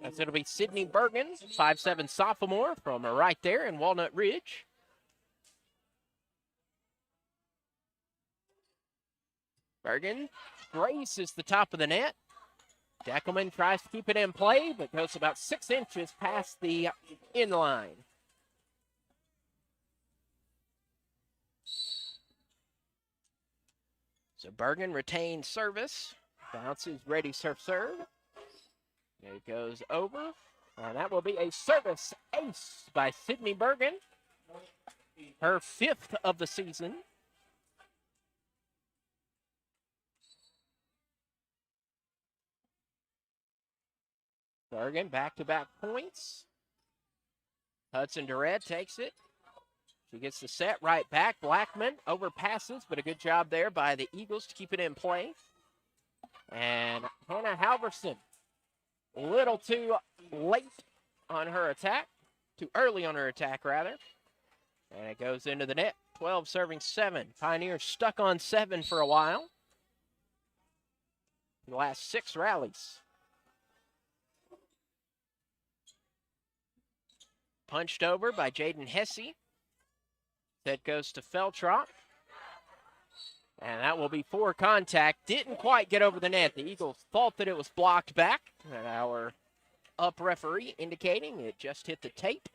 As it'll be Sydney Bergen, 5'7" sophomore from right there in Walnut Ridge. Bergen braces the top of the net. Deckelman tries to keep it in play, but goes about 6 inches past the inline. So Bergen retains service. Bounces, ready, serve. It goes over. And that will be a service ace by Sydney Bergen. Her 5th of the season. Bergen, back-to-back points. Hudson Durrett takes it. She gets the set right back. Blackman overpasses, but a good job there by the Eagles to keep it in play. And Hannah Halverson, a little too late on her attack. Too early on her attack, rather. And it goes into the net. 12 serving 7. Pioneers stuck on 7 for a while. The last 6 rallies. Punched over by Jaden Hesse. That goes to Feltrop. And that will be 4 contact. Didn't quite get over the net. The Eagles thought that it was blocked back. And our up referee indicating it just hit the tape.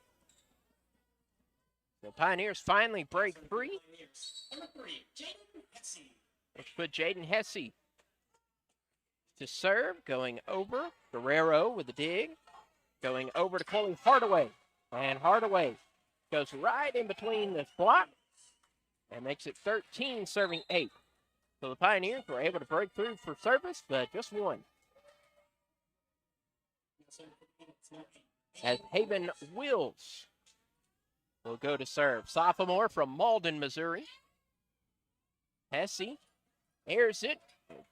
The Pioneers finally break free. Which put Jaden Hesse to serve. Going over. Guerrero with the dig. Going over to Chloe Hardaway. And Hardaway goes right in between the block and makes it 13 serving 8. So the Pioneers were able to break through for service, but just one. As Haven Wills will go to serve. Sophomore from Malden, Missouri. Hesse airs it.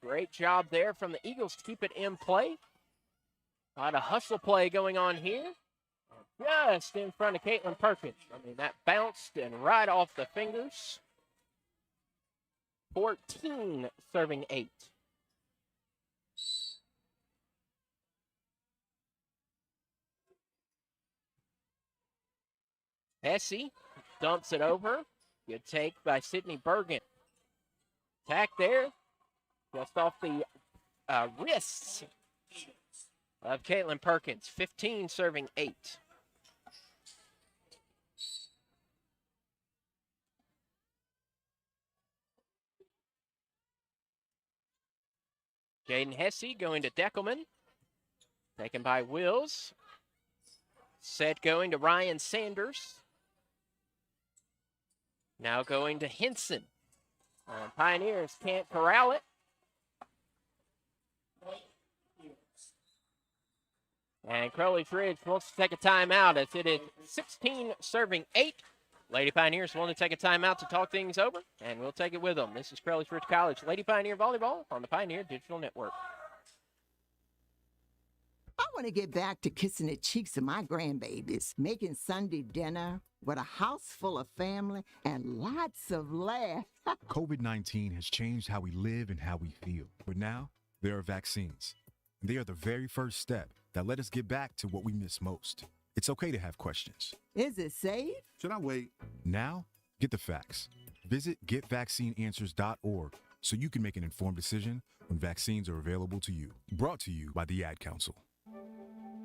Great job there from the Eagles to keep it in play. A lot of hustle play going on here. Just in front of Caitlin Perkins. I mean, that bounced and right off the fingers. 14 serving 8. Hesse dumps it over. Good take by Sydney Bergen. Attack there. Just off the wrists of Caitlin Perkins. 15 serving 8. Jaden Hesse going to Deckelman. Taken by Wills. Set going to Ryan Sanders. Now going to Henson. Pioneers can't corral it. And Crowley's Ridge wants to take a timeout as it is 16 serving 8. Lady Pioneers want to take a timeout to talk things over, and we'll take it with them. This is Crowley's Ridge College Lady Pioneer Volleyball on the Pioneer Digital Network. I want to get back to kissing the cheeks of my grandbabies, making Sunday dinner with a house full of family and lots of laughs. COVID-19 has changed how we live and how we feel. But now, there are vaccines. They are the very first step that let us get back to what we miss most. It's okay to have questions. Is it safe? Should I wait? Now, get the facts. Visit getvaccineanswers.org so you can make an informed decision when vaccines are available to you. Brought to you by the Ad Council.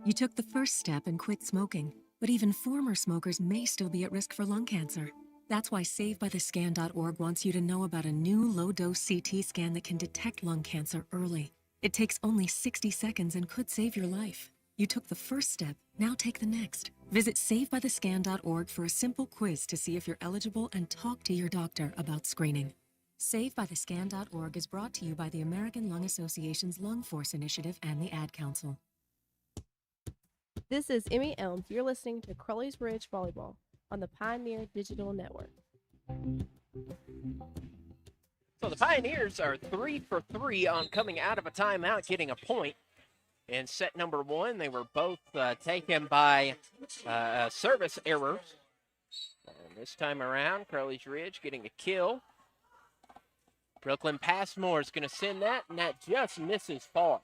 You took the first step and quit smoking, but even former smokers may still be at risk for lung cancer. That's why SaveByTheScan.org wants you to know about a new low-dose CT scan that can detect lung cancer early. It takes only 60 seconds and could save your life. You took the first step, now take the next. Visit SaveByTheScan.org for a simple quiz to see if you're eligible and talk to your doctor about screening. SaveByTheScan.org is brought to you by the American Lung Association's Lung Force Initiative and the Ad Council. This is Emmy Elms. You're listening to Crowley's Ridge Volleyball on the Pioneer Digital Network. So the Pioneers are 3 for 3 on coming out of a timeout, getting a point. In set number 1, they were both taken by service errors. And this time around, Crowley's Ridge getting a kill. Brooklyn Passmore is going to send that, and that just misses far.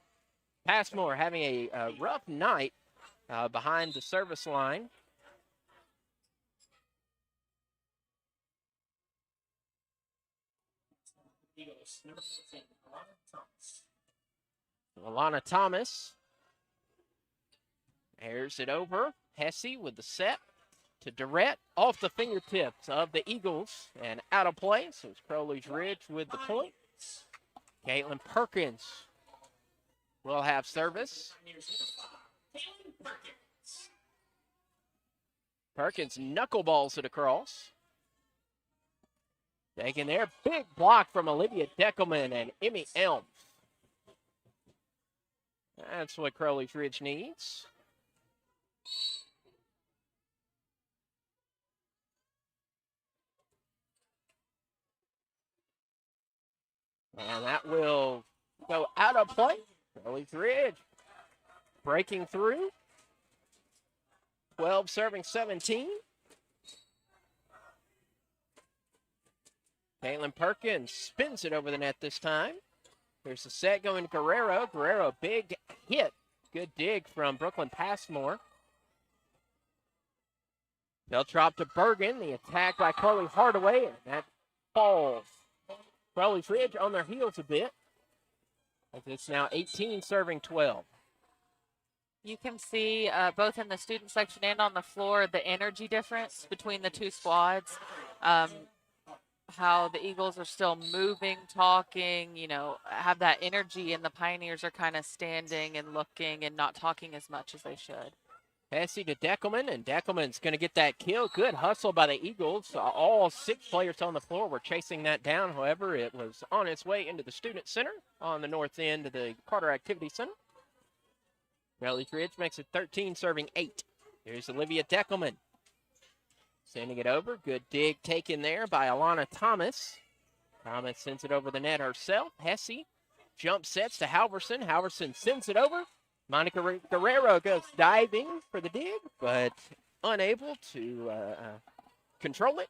Passmore having a rough night behind the service line. Alana Thomas airs it over. Hesse with the set to Durrett off the fingertips of the Eagles and out of play. So it's Crowley's Ridge with the point. Caitlin Perkins will have service. Perkins knuckleballs it across. Taking there, big block from Olivia Deckelman and Emmy Elms. That's what Crowley's Ridge needs. And that will go out of play. Crowley's Ridge breaking through. 12 serving 17. Caitlin Perkins spins it over the net this time. There's the set going to Guerrero. Guerrero, big hit. Good dig from Brooklyn Passmore. They'll drop to Bergen. The attack by Chloe Hardaway, and that falls. Crowley's Ridge on their heels a bit. As it's now 18 serving 12. You can see both in the student section and on the floor the energy difference between the two squads. How the Eagles are still moving, talking, have that energy, and the Pioneers are kind of standing and looking and not talking as much as they should. Hesse to Deckelman, and Deckelman's going to get that kill. Good hustle by the Eagles. All 6 players on the floor were chasing that down. However, it was on its way into the Student Center on the north end of the Carter Activity Center. Crowley's Ridge makes it 13, serving 8. Here's Olivia Deckelman. Sending it over. Good dig taken there by Alana Thomas. Thomas sends it over the net herself. Hesse jump sets to Halverson. Halverson sends it over. Monica Guerrero goes diving for the dig, but unable to control it.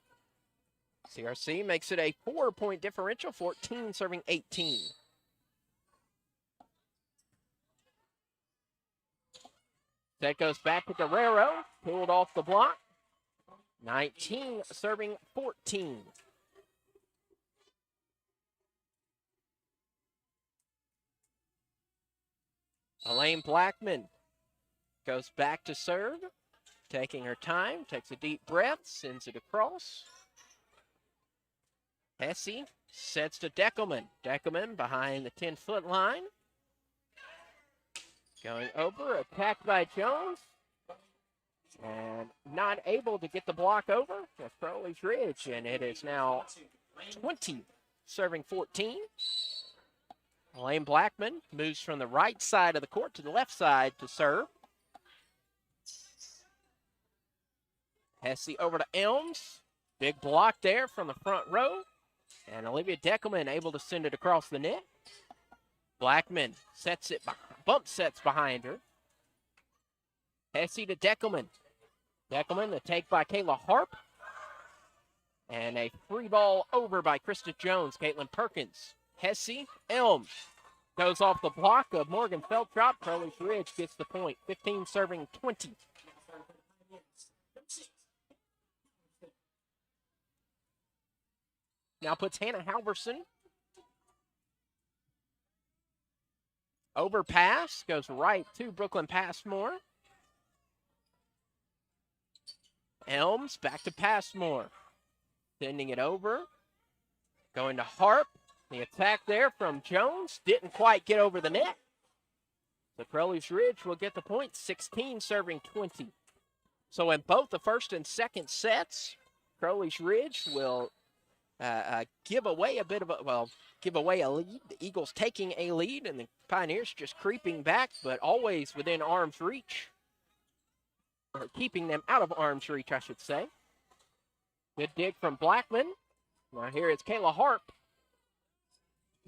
CRC makes it a 4-point differential, 14 serving 18. That goes back to Guerrero, pulled off the block. 19 serving 14. Elaine Blackman goes back to serve, taking her time, takes a deep breath, sends it across. Hesse sets to Deckelman. Deckelman behind the 10-foot line. Going over, attacked by Jones. And not able to get the block over. That's Crowley's Ridge, and it is now 20, serving 14. Elaine Blackman moves from the right side of the court to the left side to serve. Hesse over to Elms. Big block there from the front row. And Olivia Deckelman able to send it across the net. Blackman sets it, bump sets behind her. Hesse to Deckelman. Deckelman, the take by Kayla Harp. And a free ball over by Krista Jones. Caitlin Perkins. Hesse, Elms. Goes off the block of Morgan Feltrop. Crowley's Ridge gets the point. 15 serving 20. Now puts Hannah Halverson. Overpass. Goes right to Brooklyn Passmore. Elms back to Passmore. Sending it over. Going to Harp. The attack there from Jones didn't quite get over the net. So Crowley's Ridge will get the point, 16 serving 20. So in both the first and second sets, Crowley's Ridge will give away a lead. The Eagles taking a lead, and the Pioneers just creeping back, but always within arm's reach. Or keeping them out of arm's reach, I should say. Good dig from Blackman. Now here it's Kayla Harp.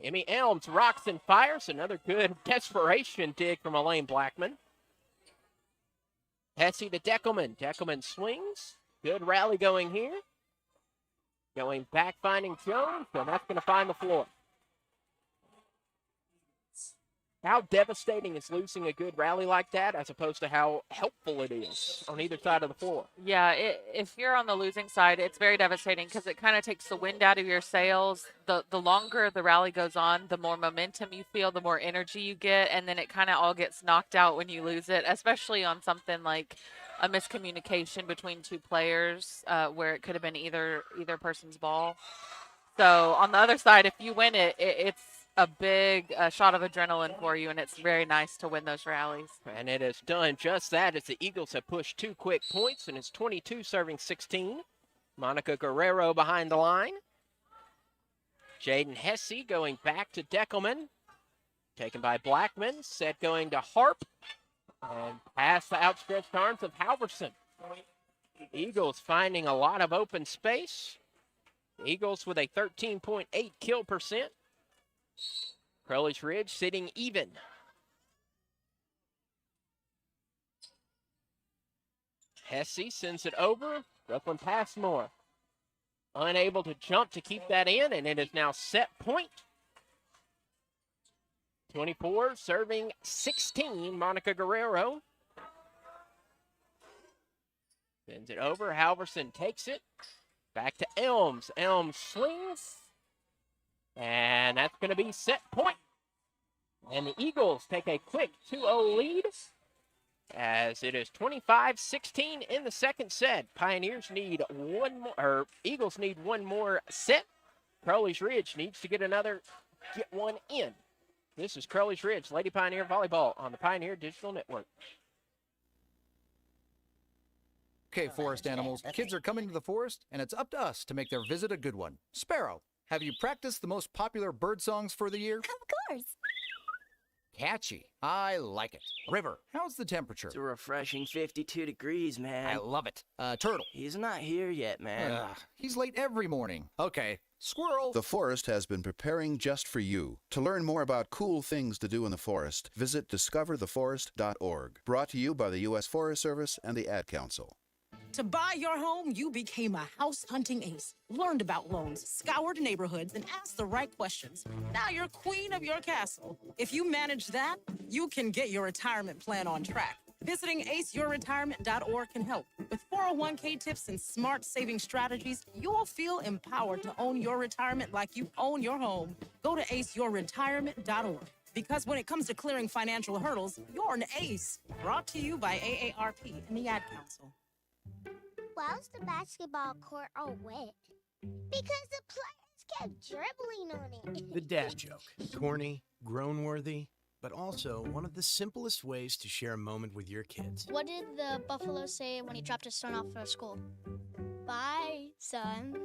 Emmy Elms rocks and fires. Another good desperation dig from Elaine Blackman. Hesse to Deckelman. Deckelman swings. Good rally going here. Going back, finding Jones, and that's going to find the floor. How devastating is losing a good rally like that as opposed to how helpful it is on either side of the floor? Yeah, if you're on the losing side, it's very devastating because it kind of takes the wind out of your sails. The longer the rally goes on, the more momentum you feel, the more energy you get, and then it kind of all gets knocked out when you lose it, especially on something like a miscommunication between two players where it could have been either person's ball. So on the other side, if you win it, it's a big shot of adrenaline for you, and it's very nice to win those rallies. And it has done just that as the Eagles have pushed 2 quick points, and it's 22 serving 16. Monica Guerrero behind the line. Jaden Hesse going back to Deckelman. taken by Blackman. Set going to Harp. And past the outstretched arms of Halverson. Eagles finding a lot of open space. Eagles with a 13.8 kill percent. Crowley's Ridge sitting even. Hesse sends it over. Brooklyn Passmore unable to jump to keep that in, and it is now set point. 24 serving 16, Monica Guerrero. Sends it over. Halverson takes it. Back to Elms. Elms swings. And that's going to be set point. And the Eagles take a quick 2-0 lead as it is 25-16 in the second set. Pioneers need one more, or Eagles need one more set. Crowley's Ridge needs to get one in. This is Crowley's Ridge, Lady Pioneer Volleyball on the Pioneer Digital Network. Okay, forest animals, kids are coming to the forest, and it's up to us to make their visit a good one. Sparrow, have you practiced the most popular bird songs for the year? Of course. Catchy. I like it. River, how's the temperature? It's a refreshing 52 degrees, man. I love it. Turtle. He's not here yet, man. He's late every morning. Okay. Squirrel. The forest has been preparing just for you. To learn more about cool things to do in the forest, visit discovertheforest.org. Brought to you by the U.S. Forest Service and the Ad Council. To buy your home, you became a house hunting ace. Learned about loans, scoured neighborhoods, and asked the right questions. Now you're queen of your castle. If you manage that, you can get your retirement plan on track. Visiting aceyourretirement.org can help. With 401k tips and smart saving strategies, you'll feel empowered to own your retirement like you own your home. Go to aceyourretirement.org. Because when it comes to clearing financial hurdles, you're an ace. Brought to you by AARP and the Ad Council. Why's the basketball court all wet? Because the players kept dribbling on it. The dad joke. Corny, groan-worthy, but also one of the simplest ways to share a moment with your kids. What did the buffalo say when he dropped his son off for school? Bye, son.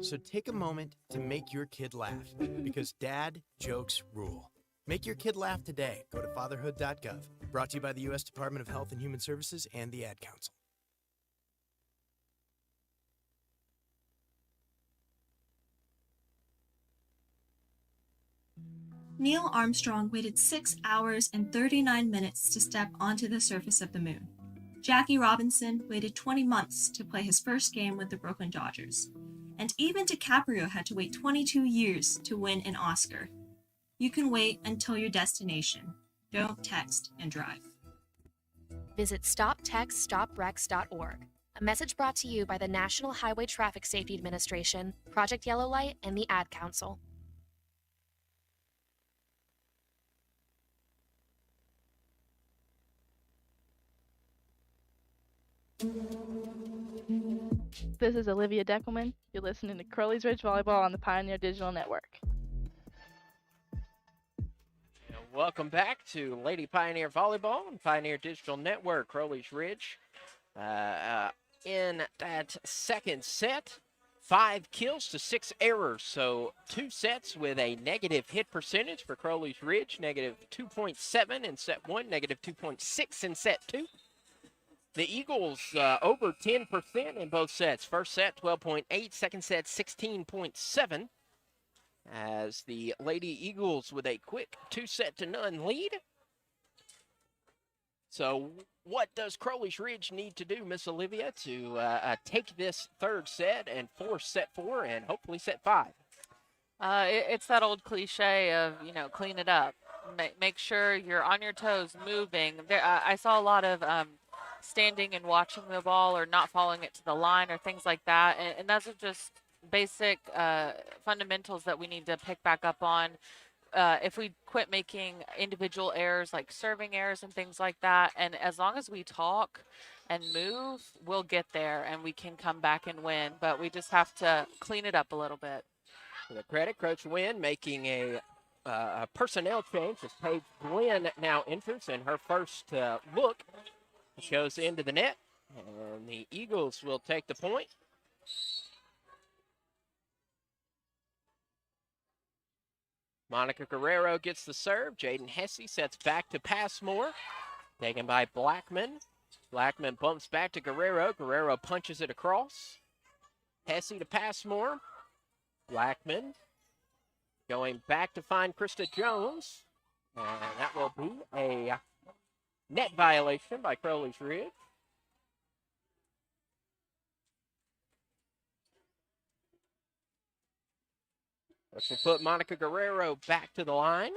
So take a moment to make your kid laugh, because dad jokes rule. Make your kid laugh today. Go to fatherhood.gov. Brought to you by the U.S. Department of Health and Human Services and the Ad Council. Neil Armstrong waited 6 hours and 39 minutes to step onto the surface of the moon. Jackie Robinson waited 20 months to play his first game with the Brooklyn Dodgers. And even DiCaprio had to wait 22 years to win an Oscar. You can wait until your destination. Don't text and drive. Visit StopTextStopWrecks.org. A message brought to you by the National Highway Traffic Safety Administration, Project Yellow Light, and the Ad Council. This is Olivia Deckelman. You're listening to Crowley's Ridge Volleyball on the Pioneer Digital Network. Welcome back to Lady Pioneer Volleyball and Pioneer Digital Network. Crowley's Ridge in that second set, 5 kills to 6 errors. So 2 sets with a negative hit percentage for Crowley's Ridge, negative 2.7 in set 1, negative 2.6 in set 2. The Eagles over 10% in both sets. First set, 12.8. Second set, 16.7. As the Lady Eagles with a quick 2-0 lead. So what does Crowley's Ridge need to do, Miss Olivia, to take this third set and force set 4 and hopefully set 5? It's that old cliche of, clean it up. Make sure you're on your toes, moving. I saw a lot of standing and watching the ball or not following it to the line or things like that. And those are just basic fundamentals that we need to pick back up on. If we quit making individual errors like serving errors and things like that, and as long as we talk and move, we'll get there and we can come back and win. But we just have to clean it up a little bit. For the credit, Coach Wynn making a personnel change as Paige Glenn now enters, and her first look goes into the net, and the Eagles will take the point. Monica Guerrero gets the serve. Jaden Hesse sets back to Passmore. Taken by Blackman. Blackman bumps back to Guerrero. Guerrero punches it across. Hesse to Passmore. Blackman going back to find Krista Jones. And that will be a net violation by Crowley's Ridge. Which will put Monica Guerrero back to the line.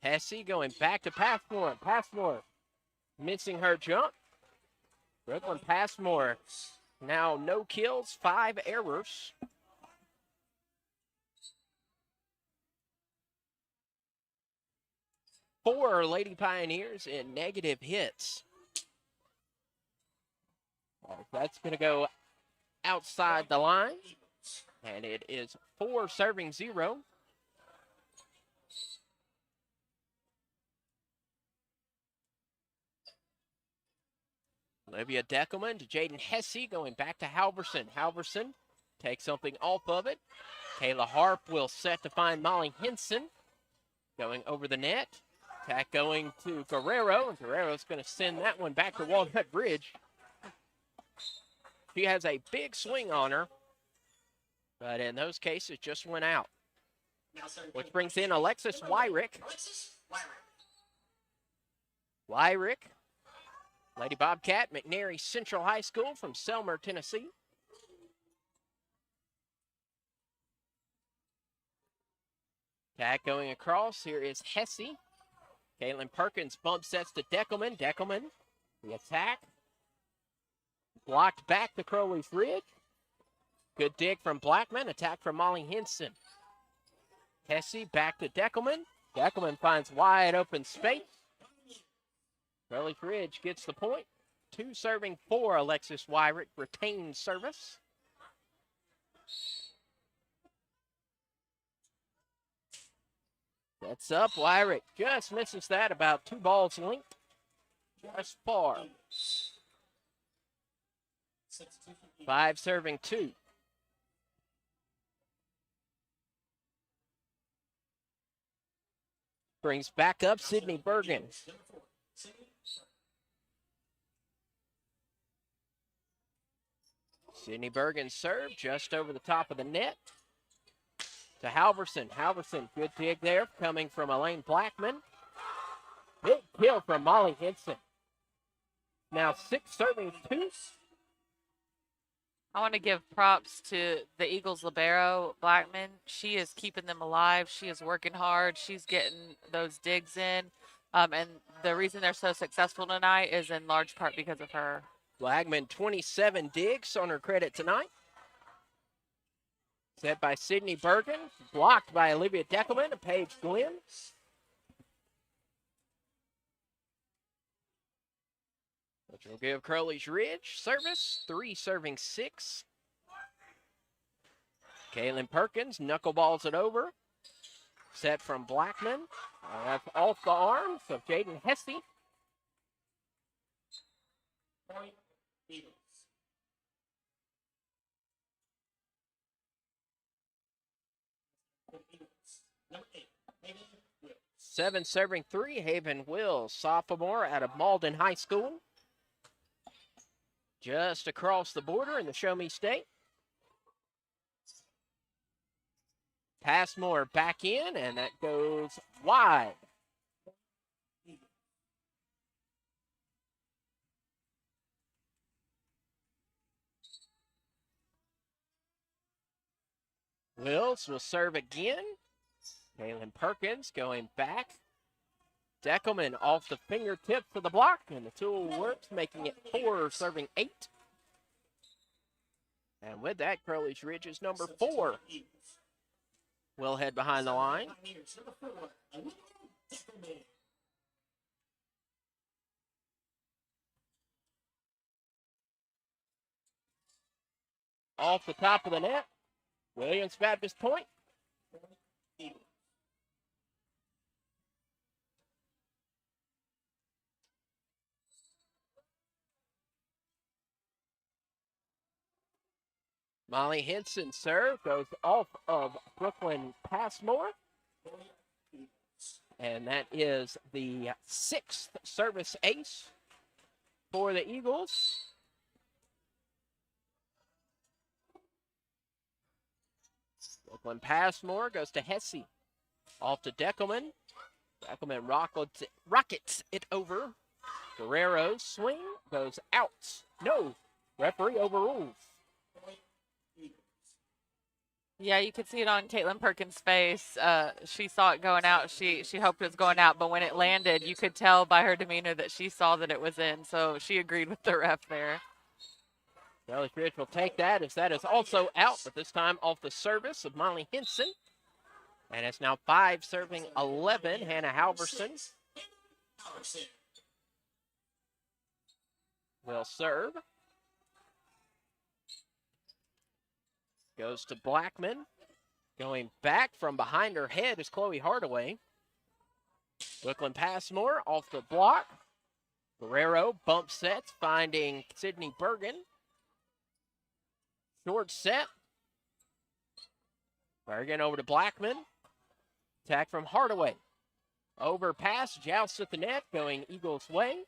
Hesse going back to Passmore. Passmore missing her jump. Brooklyn Passmore now no kills, 5 errors. Four Lady Pioneers in negative hits. That's going to go outside the line. And it is 4 serving 0. Olivia Deckelman to Jaden Hesse, going back to Halverson. Halverson takes something off of it. Kayla Harp will set to find Molly Henson. Going over the net. Attack going to Guerrero, and Guerrero's going to send that one back to Walnut Bridge. She has a big swing on her, but in those cases just went out. Which brings in Alexis Wyrick. Wyrick, Lady Bobcat, McNary Central High School from Selmer, Tennessee. Attack going across. Here is Hesse. Caitlin Perkins bump sets to Deckelman. Deckelman, the attack. Blocked back to Crowley's Ridge. Good dig from Blackman. Attack from Molly Henson. Hesse back to Deckelman. Deckelman finds wide open space. Crowley's Ridge gets the point. 2 serving 4. Alexis Wyrick retains service. That's up. Wyrick just misses that, about 2 balls length. Just far. 5 serving 2. Brings back up Sydney Bergen. Sydney Bergen serve just over the top of the net. To Halverson. Halverson, good dig there, coming from Elaine Blackman. Big kill from Molly Henson. Now 6 serving 2. I want to give props to the Eagles libero, Blackman. She is keeping them alive. She is working hard. She's getting those digs in. And the reason they're so successful tonight is in large part because of her. Blackman, 27 digs on her credit tonight. Set by Sydney Bergen. Blocked by Olivia Deckelman and Paige Glenn. Which will give Crowley's Ridge service. 3 serving 6. Kaylin Perkins knuckleballs it over. Set from Blackman. That's off the arms of Jaden Hesse. Point Eagles. 7 serving 3, Haven Wills, sophomore out of Malden High School. Just across the border in the Show Me State. Passmore back in, and that goes wide. Wills will serve again. Kaylin Perkins going back. Deckelman off the fingertips of the block, and the tool works, making it 4 serving 8. And with that, Crowley's Ridge is number 4. Will head behind the line. Off the top of the net, Williams Baptist Point. Molly Henson serve goes off of Brooklyn Passmore. And that is the 6th service ace for the Eagles. Brooklyn Passmore goes to Hesse. Off to Deckelman. Deckelman rockets it over. Guerrero's swing goes out. No, referee overrules. Yeah, you could see it on Caitlin Perkins' face. She saw it going out. She hoped it was going out, but when it landed, you could tell by her demeanor that she saw that it was in, so she agreed with the ref there. Crowley Ridge will take that as that is also out, but this time off the service of Molly Henson. And it's now 5 serving 11, Hannah Halverson will serve. Goes to Blackman. Going back from behind her head is Chloe Hardaway. Brooklyn Passmore off the block. Guerrero bump sets, finding Sydney Bergen. Short set. Bergen over to Blackman. Attack from Hardaway. Overpass, jousts at the net, going Eagles' way.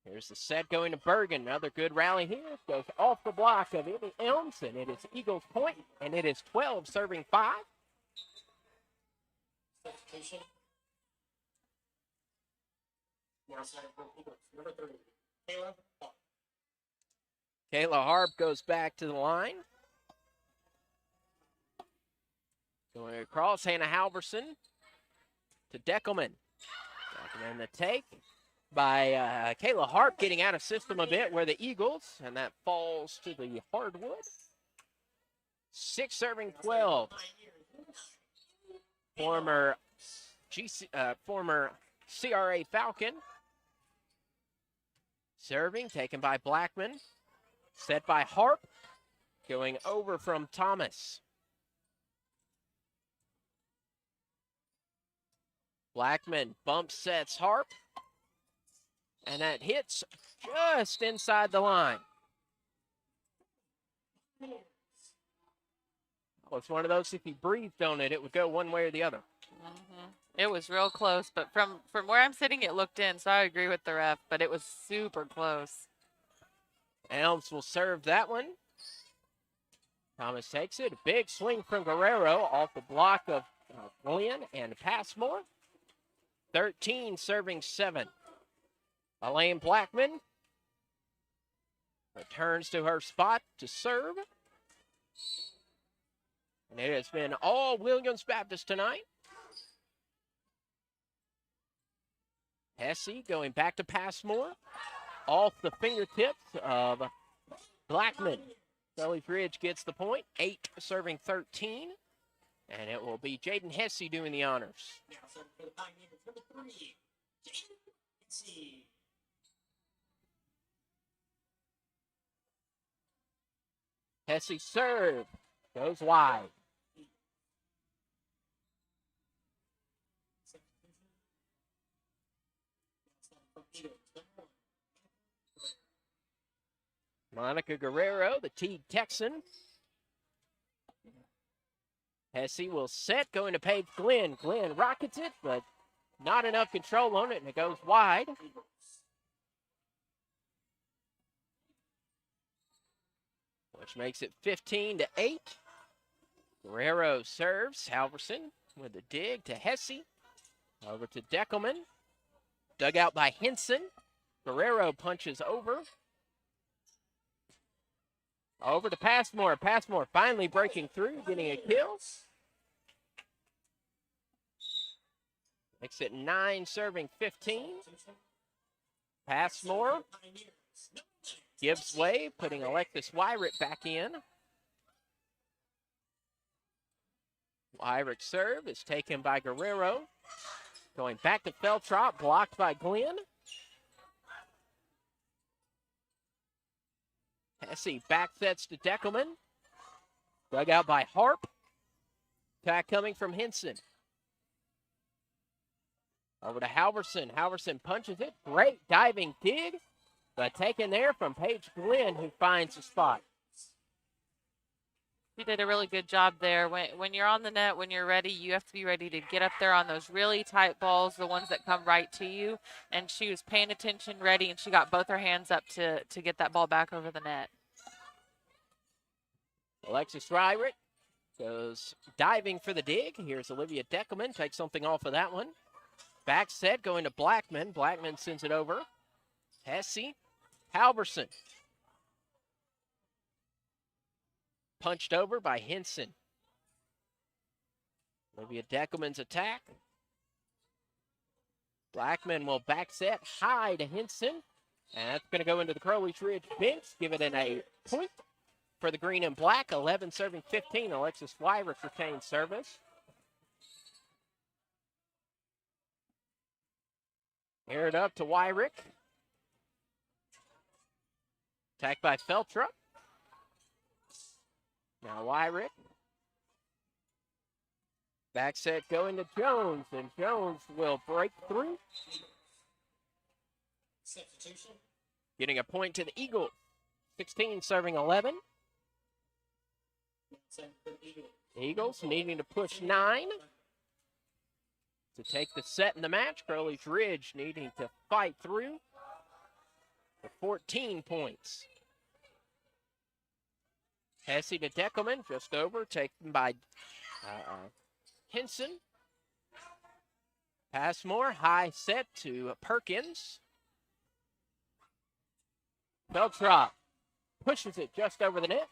Here's the set going to Bergen. Another good rally here. Goes off the block of Amy Elms, and it is Eagles' point, and it is 12 serving 5. Substitution. Now starting for Eagles, number 3, Kayla Harp. Kayla Harp goes back to the line. Going across, Hannah Halverson to Deckelman. Deckelman the take by Kayla Harp, getting out of system a bit where the Eagles, and that falls to the hardwood. 6 serving 12. Former CRA Falcon. Serving, taken by Blackman. Set by Harp. Going over from Thomas. Blackman bump sets Harp. And that hits just inside the line. Well, it's one of those, if he breathed on it, it would go one way or the other. Mm-hmm. It was real close, but from where I'm sitting, it looked in, so I agree with the ref, but it was super close. Elms will serve that one. Thomas takes it. A big swing from Guerrero off the block of Glenn and Passmore. 13 serving 7. Elaine Blackman returns to her spot to serve. And it has been all Williams Baptist tonight. Hesse going back to Passmore. Off the fingertips of Blackman. Crowley Ridge gets the point. 8 serving 13. And it will be Jaden Hesse doing the honors. Now serving for the Pioneers, number 3, Jaden Hesse. Hesse serve. Goes wide. Monica Guerrero, the Teague Texan. Hesse will set, going to page Glenn. Glenn rockets it, but not enough control on it, and it goes wide. Which makes it 15-8. Guerrero serves. Halverson with a dig to Hesse. Over to Deckelman. Dug out by Henson. Guerrero punches over. Over to Passmore. Passmore finally breaking through, getting a kill. Makes it 9 serving 15. Passmore gives way, putting Alexis Wyrick back in. Wyrick's serve is taken by Guerrero. Going back to Feltrop, blocked by Glenn. Hesse back sets to Deckelman. Dug out by Harp. Attack coming from Henson. Over to Halverson. Halverson punches it. Great diving dig. But taken there from Paige Glenn, who finds the spot. She did a really good job there. When you're on the net, when you're ready, you have to be ready to get up there on those really tight balls, the ones that come right to you. And she was paying attention, ready, and she got both her hands up to get that ball back over the net. Alexis Ryrick goes diving for the dig. Here's Olivia Deckelman. Takes something off of that one. Back set going to Blackman. Blackman sends it over. Hesse. Halverson. Punched over by Henson. Olivia Deckelman's attack. Blackman will back set high to Henson. And that's going to go into the Crowley Ridge bench. Give it a point for the green and black. 11 serving 15. Alexis Wyrick retains service. Air it up to Wyrick. Attacked by Feltrup. Now Wyrick. Back set going to Jones, and Jones will break through. Substitution. Getting a point to the Eagles. 16 serving 11. Eagles needing to push 9 to take the set in the match. Crowley's Ridge needing to fight through for 14 points. Hesse to Deckelman, just over, taken by Henson. Passmore, high set to Perkins. Beltrop pushes it just over the net.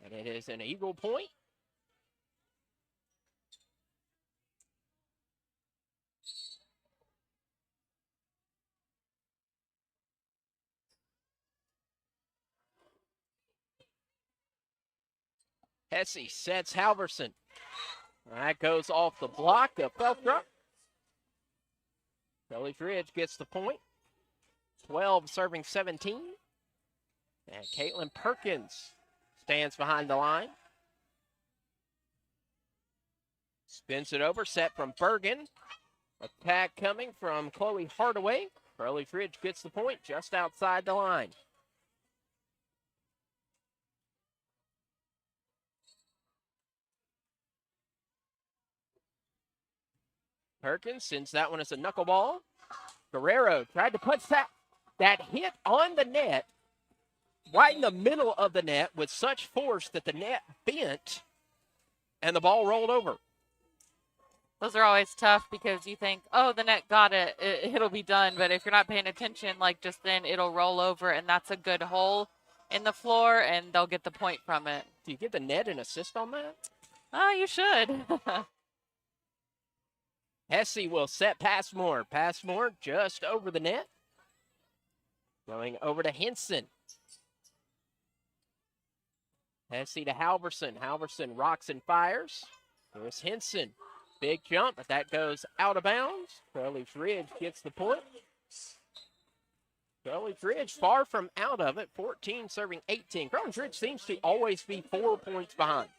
And it is an Eagle point. Hesse sets Halverson. That goes off the block of Feltrup. Crowley's Ridge gets the point. 12 serving 17. And Caitlin Perkins stands behind the line. Spins it over, set from Bergen. Attack coming from Chloe Hardaway. Crowley's Ridge gets the point just outside the line. Perkins sends that one as a knuckleball. Guerrero tried to punch that hit on the net, right in the middle of the net with such force that the net bent and the ball rolled over. Those are always tough because you think, oh, the net got it, it'll be done. But if you're not paying attention, like just then, it'll roll over, and that's a good hole in the floor, and they'll get the point from it. Do you give the net an assist on that? Oh, you should. Hesse will set Passmore. Passmore just over the net. Going over to Henson. Hesse to Halverson. Halverson rocks and fires. There's Henson. Big jump, but that goes out of bounds. Crowley's Ridge gets the point. Crowley's Ridge far from out of it. 14 serving 18. Crowley's Ridge seems to always be 4 points behind.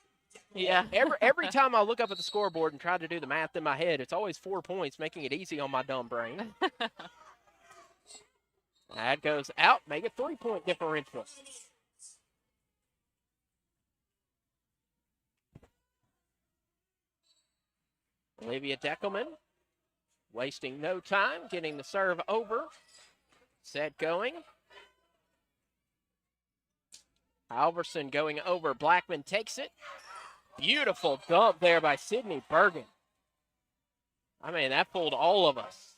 Yeah. Every time I look up at the scoreboard and try to do the math in my head, it's always 4 points, making it easy on my dumb brain. That goes out, make it 3-point differential. Olivia Deckelman wasting no time, getting the serve over. Set going. Halverson going over. Blackman takes it. Beautiful dump there by Sydney Bergen. I mean, that fooled all of us.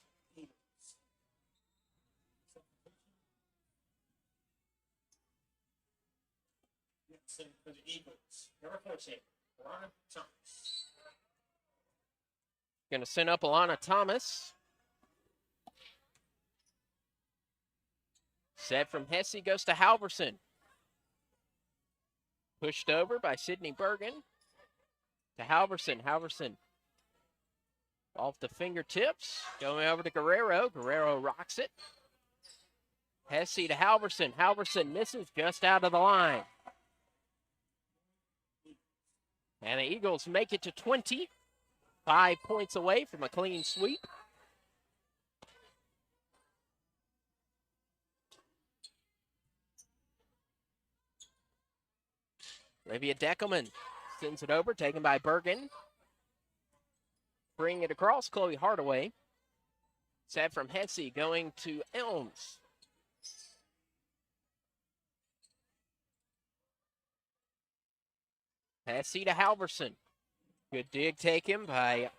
For the Eagles, number 14, Alana Thomas. Going to send up Alana Thomas. Set from Hesse goes to Halverson. Pushed over by Sydney Bergen. To Halverson. Halverson off the fingertips. Going over to Guerrero. Guerrero rocks it. Hesse to Halverson. Halverson misses just out of the line. And the Eagles make it to 20. 5 points away from a clean sweep. Olivia Deckelman sends it over, taken by Bergen. Bring it across, Chloe Hardaway. Set from Hesse going to Elms. Hesse to Halverson. Good dig taken by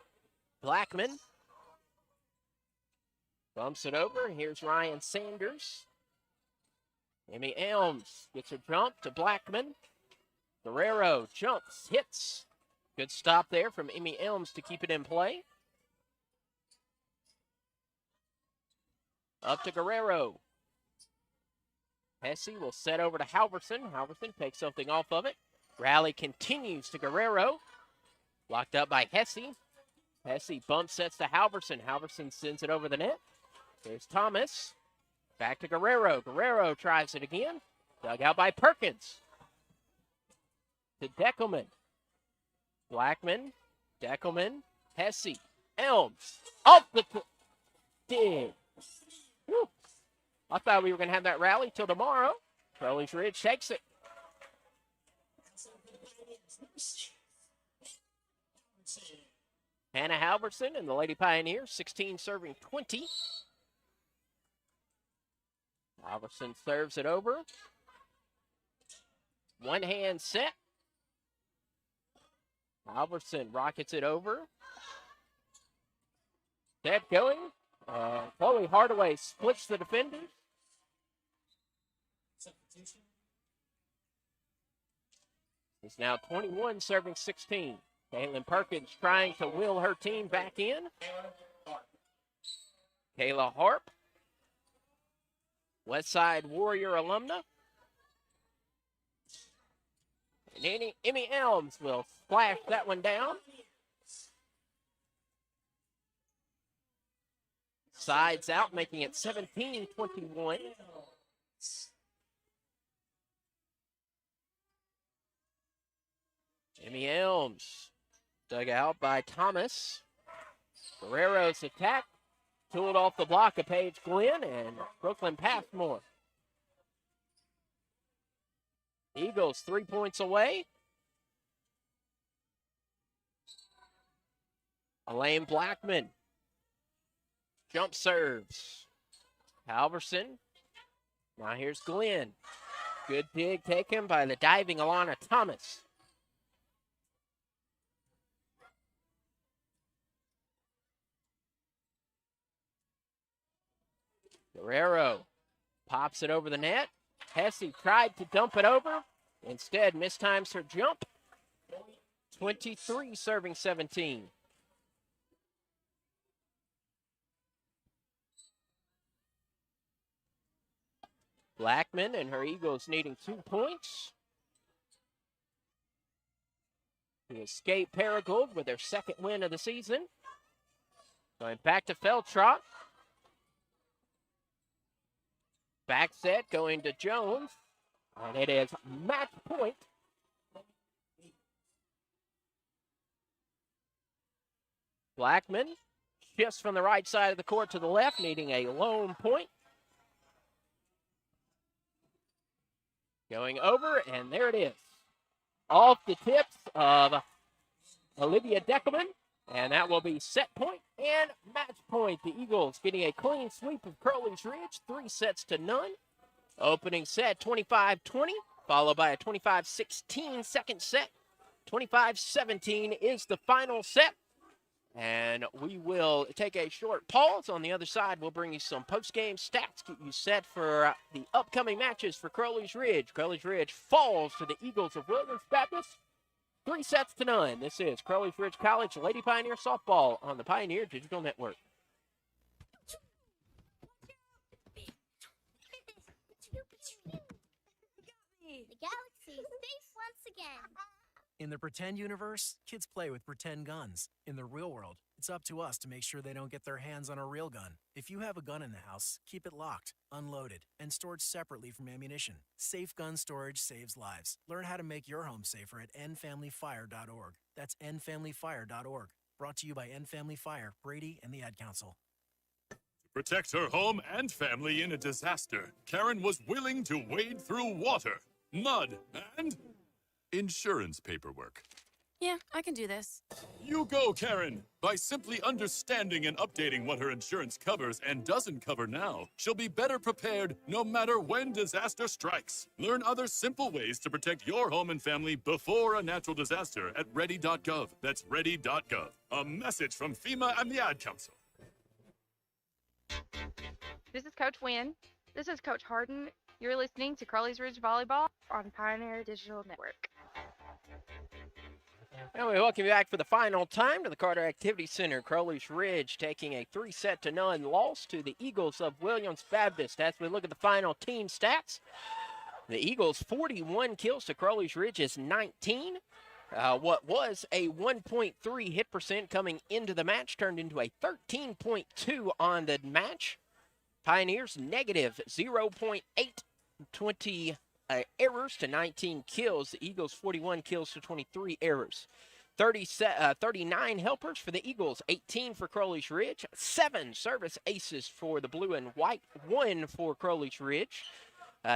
Blackman. Bumps it over. Here's Ryan Sanders. Emmy Elms gets a jump to Blackman. Guerrero jumps, hits. Good stop there from Emmy Elms to keep it in play. Up to Guerrero. Hesse will set over to Halverson. Halverson takes something off of it. Rally continues to Guerrero. Locked up by Hesse. Hesse bump sets to Halverson. Halverson sends it over the net. There's Thomas. Back to Guerrero. Guerrero tries it again. Dug out by Perkins. To Deckelman. Blackman. Deckelman. Hesse. Elms. Off the dig. Whew. I thought we were going to have that rally till tomorrow. Crowley's Ridge takes it. Hannah Halverson and the Lady Pioneers, 16 serving 20. Halverson serves it over. One hand set. Halverson rockets it over. Set going. Chloe Hardaway splits the defenders. It's now 21 serving 16. Caitlin Perkins trying to will her team back in. Kayla Harp. Westside Warrior alumna. And Emmy Elms will splash that one down. Sides out, making it 17-21. Emmy Elms dug out by Thomas. Guerrero's attack tooled off the block of Paige Glenn and Brooklyn Passmore. Eagles 3 points away. Elaine Blackman. Jump serves. Halverson. Now here's Glenn. Good dig taken by the diving Alana Thomas. Guerrero pops it over the net. Hesse tried to dump it over. Instead, mistimes her jump. 23 serving 17. Blackman and her Eagles needing 2 points to escape Paragould with their second win of the season. Going back to Feltrop. Back set going to Jones. And it is match point. Blackman shifts from the right side of the court to the left, needing a lone point. Going over, and there it is. Off the tips of Olivia Deckelman, and that will be set point and match point. The Eagles getting a clean sweep of Crowley's Ridge, 3-0. Opening set, 25-20, followed by a 25-16 second set. 25-17 is the final set. And we will take a short pause. On the other side, we'll bring you some post-game stats, get you set for the upcoming matches for Crowley's Ridge. Crowley's Ridge falls to the Eagles of Williams Baptist, 3-0. This is Crowley's Ridge College Lady Pioneer Softball on the Pioneer Digital Network. The galaxy is safe once again. In the pretend universe, kids play with pretend guns. In the real world, it's up to us to make sure they don't get their hands on a real gun. If you have a gun in the house, keep it locked, unloaded, and stored separately from ammunition. Safe gun storage saves lives. Learn how to make your home safer at endfamilyfire.org. That's endfamilyfire.org. Brought to you by End Family Fire, Brady, and the Ad Council. Protect her home and family in a disaster, Karen was willing to wade through water, mud, and insurance paperwork. Yeah, I can do this. You go, Karen! By simply understanding and updating what her insurance covers and doesn't cover now, she'll be better prepared no matter when disaster strikes. Learn other simple ways to protect your home and family before a natural disaster at ready.gov. That's ready.gov. A message from FEMA and the Ad Council. This is Coach Wynn. This is Coach Harden. You're listening to Crowley's Ridge Volleyball on Pioneer Digital Network. And we welcome you back for the final time to the Carter Activity Center. Crowley's Ridge taking a 3-0 loss to the Eagles of Williams Baptist. As we look at the final team stats, the Eagles 41 kills to Crowley's Ridge's 19. What was a 1.3 hit percent coming into the match turned into a 13.2 on the match. Pioneers negative 0.8, 20 errors to 19 kills. The Eagles 41 kills to 23 errors. 39 helpers for the Eagles, 18 for Crowley's Ridge, 7 service aces for the blue and white, 1 for Crowley's Ridge,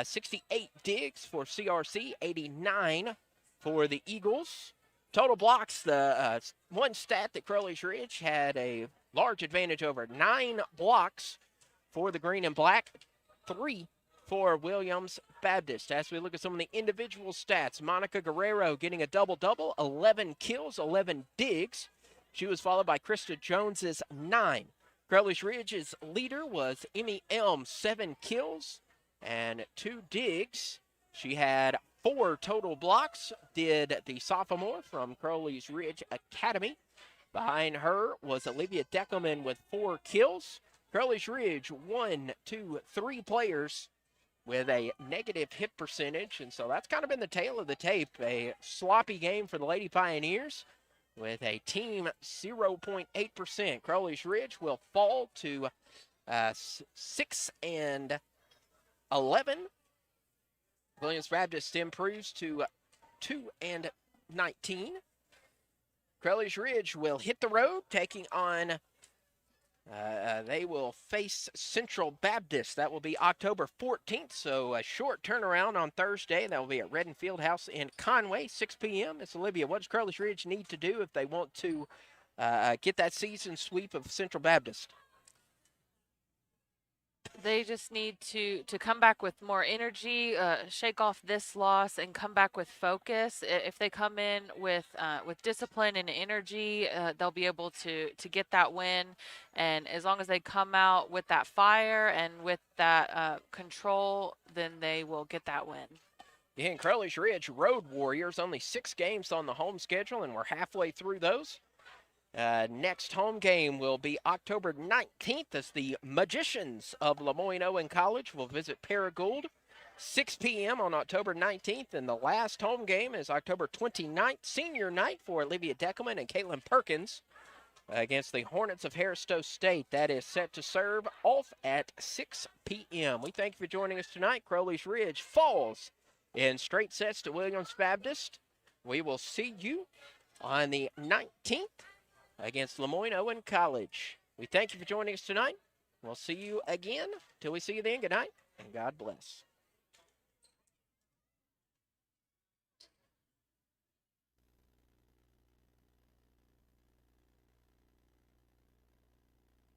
68 digs for CRC, 89 for the Eagles. Total blocks, the one stat that Crowley's Ridge had a large advantage over, 9 blocks for the green and black, 3 for Williams Baptist. As we look at some of the individual stats, Monica Guerrero getting a double-double, 11 kills, 11 digs. She was followed by Krista Jones's 9. Crowley's Ridge's leader was Emmy Elm, 7 kills and 2 digs. She had 4 total blocks, did the sophomore from Crowley's Ridge Academy. Behind her was Olivia Deckelman with 4 kills. Crowley's Ridge, 1, 2, 3 players with a negative hit percentage, and so that's kind of been the tale of the tape. A sloppy game for the Lady Pioneers with a team 0.8%. Crowley's Ridge will fall to 6-11. Williams Baptist improves to 2-19. Crowley's Ridge will hit the road, taking on they will face Central Baptist. That will be October 14th, so a short turnaround on Thursday. That will be at Redden Fieldhouse in Conway, 6 p.m. Miss Olivia, what does Crowley's Ridge need to do if they want to get that season sweep of Central Baptist? They just need to come back with more energy, shake off this loss, and come back with focus. If they come in with discipline and energy, they'll be able to get that win. And as long as they come out with that fire and with that control, then they will get that win. Yeah, and Crowley's Ridge Road Warriors, only 6 games on the home schedule, and we're halfway through those. Next home game will be October 19th as the Magicians of Lemoyne-Owen College will visit Paragould, 6 p.m. on October 19th. And the last home game is October 29th, senior night for Olivia Deckelman and Caitlin Perkins against the Hornets of Harris-Stowe State. That is set to serve off at 6 p.m. We thank you for joining us tonight. Crowley's Ridge falls in straight sets to Williams Baptist. We will see you on the 19th. Against Lemoyne-Owen College. We thank you for joining us tonight. We'll see you again. Till we see you then, good night, and God bless.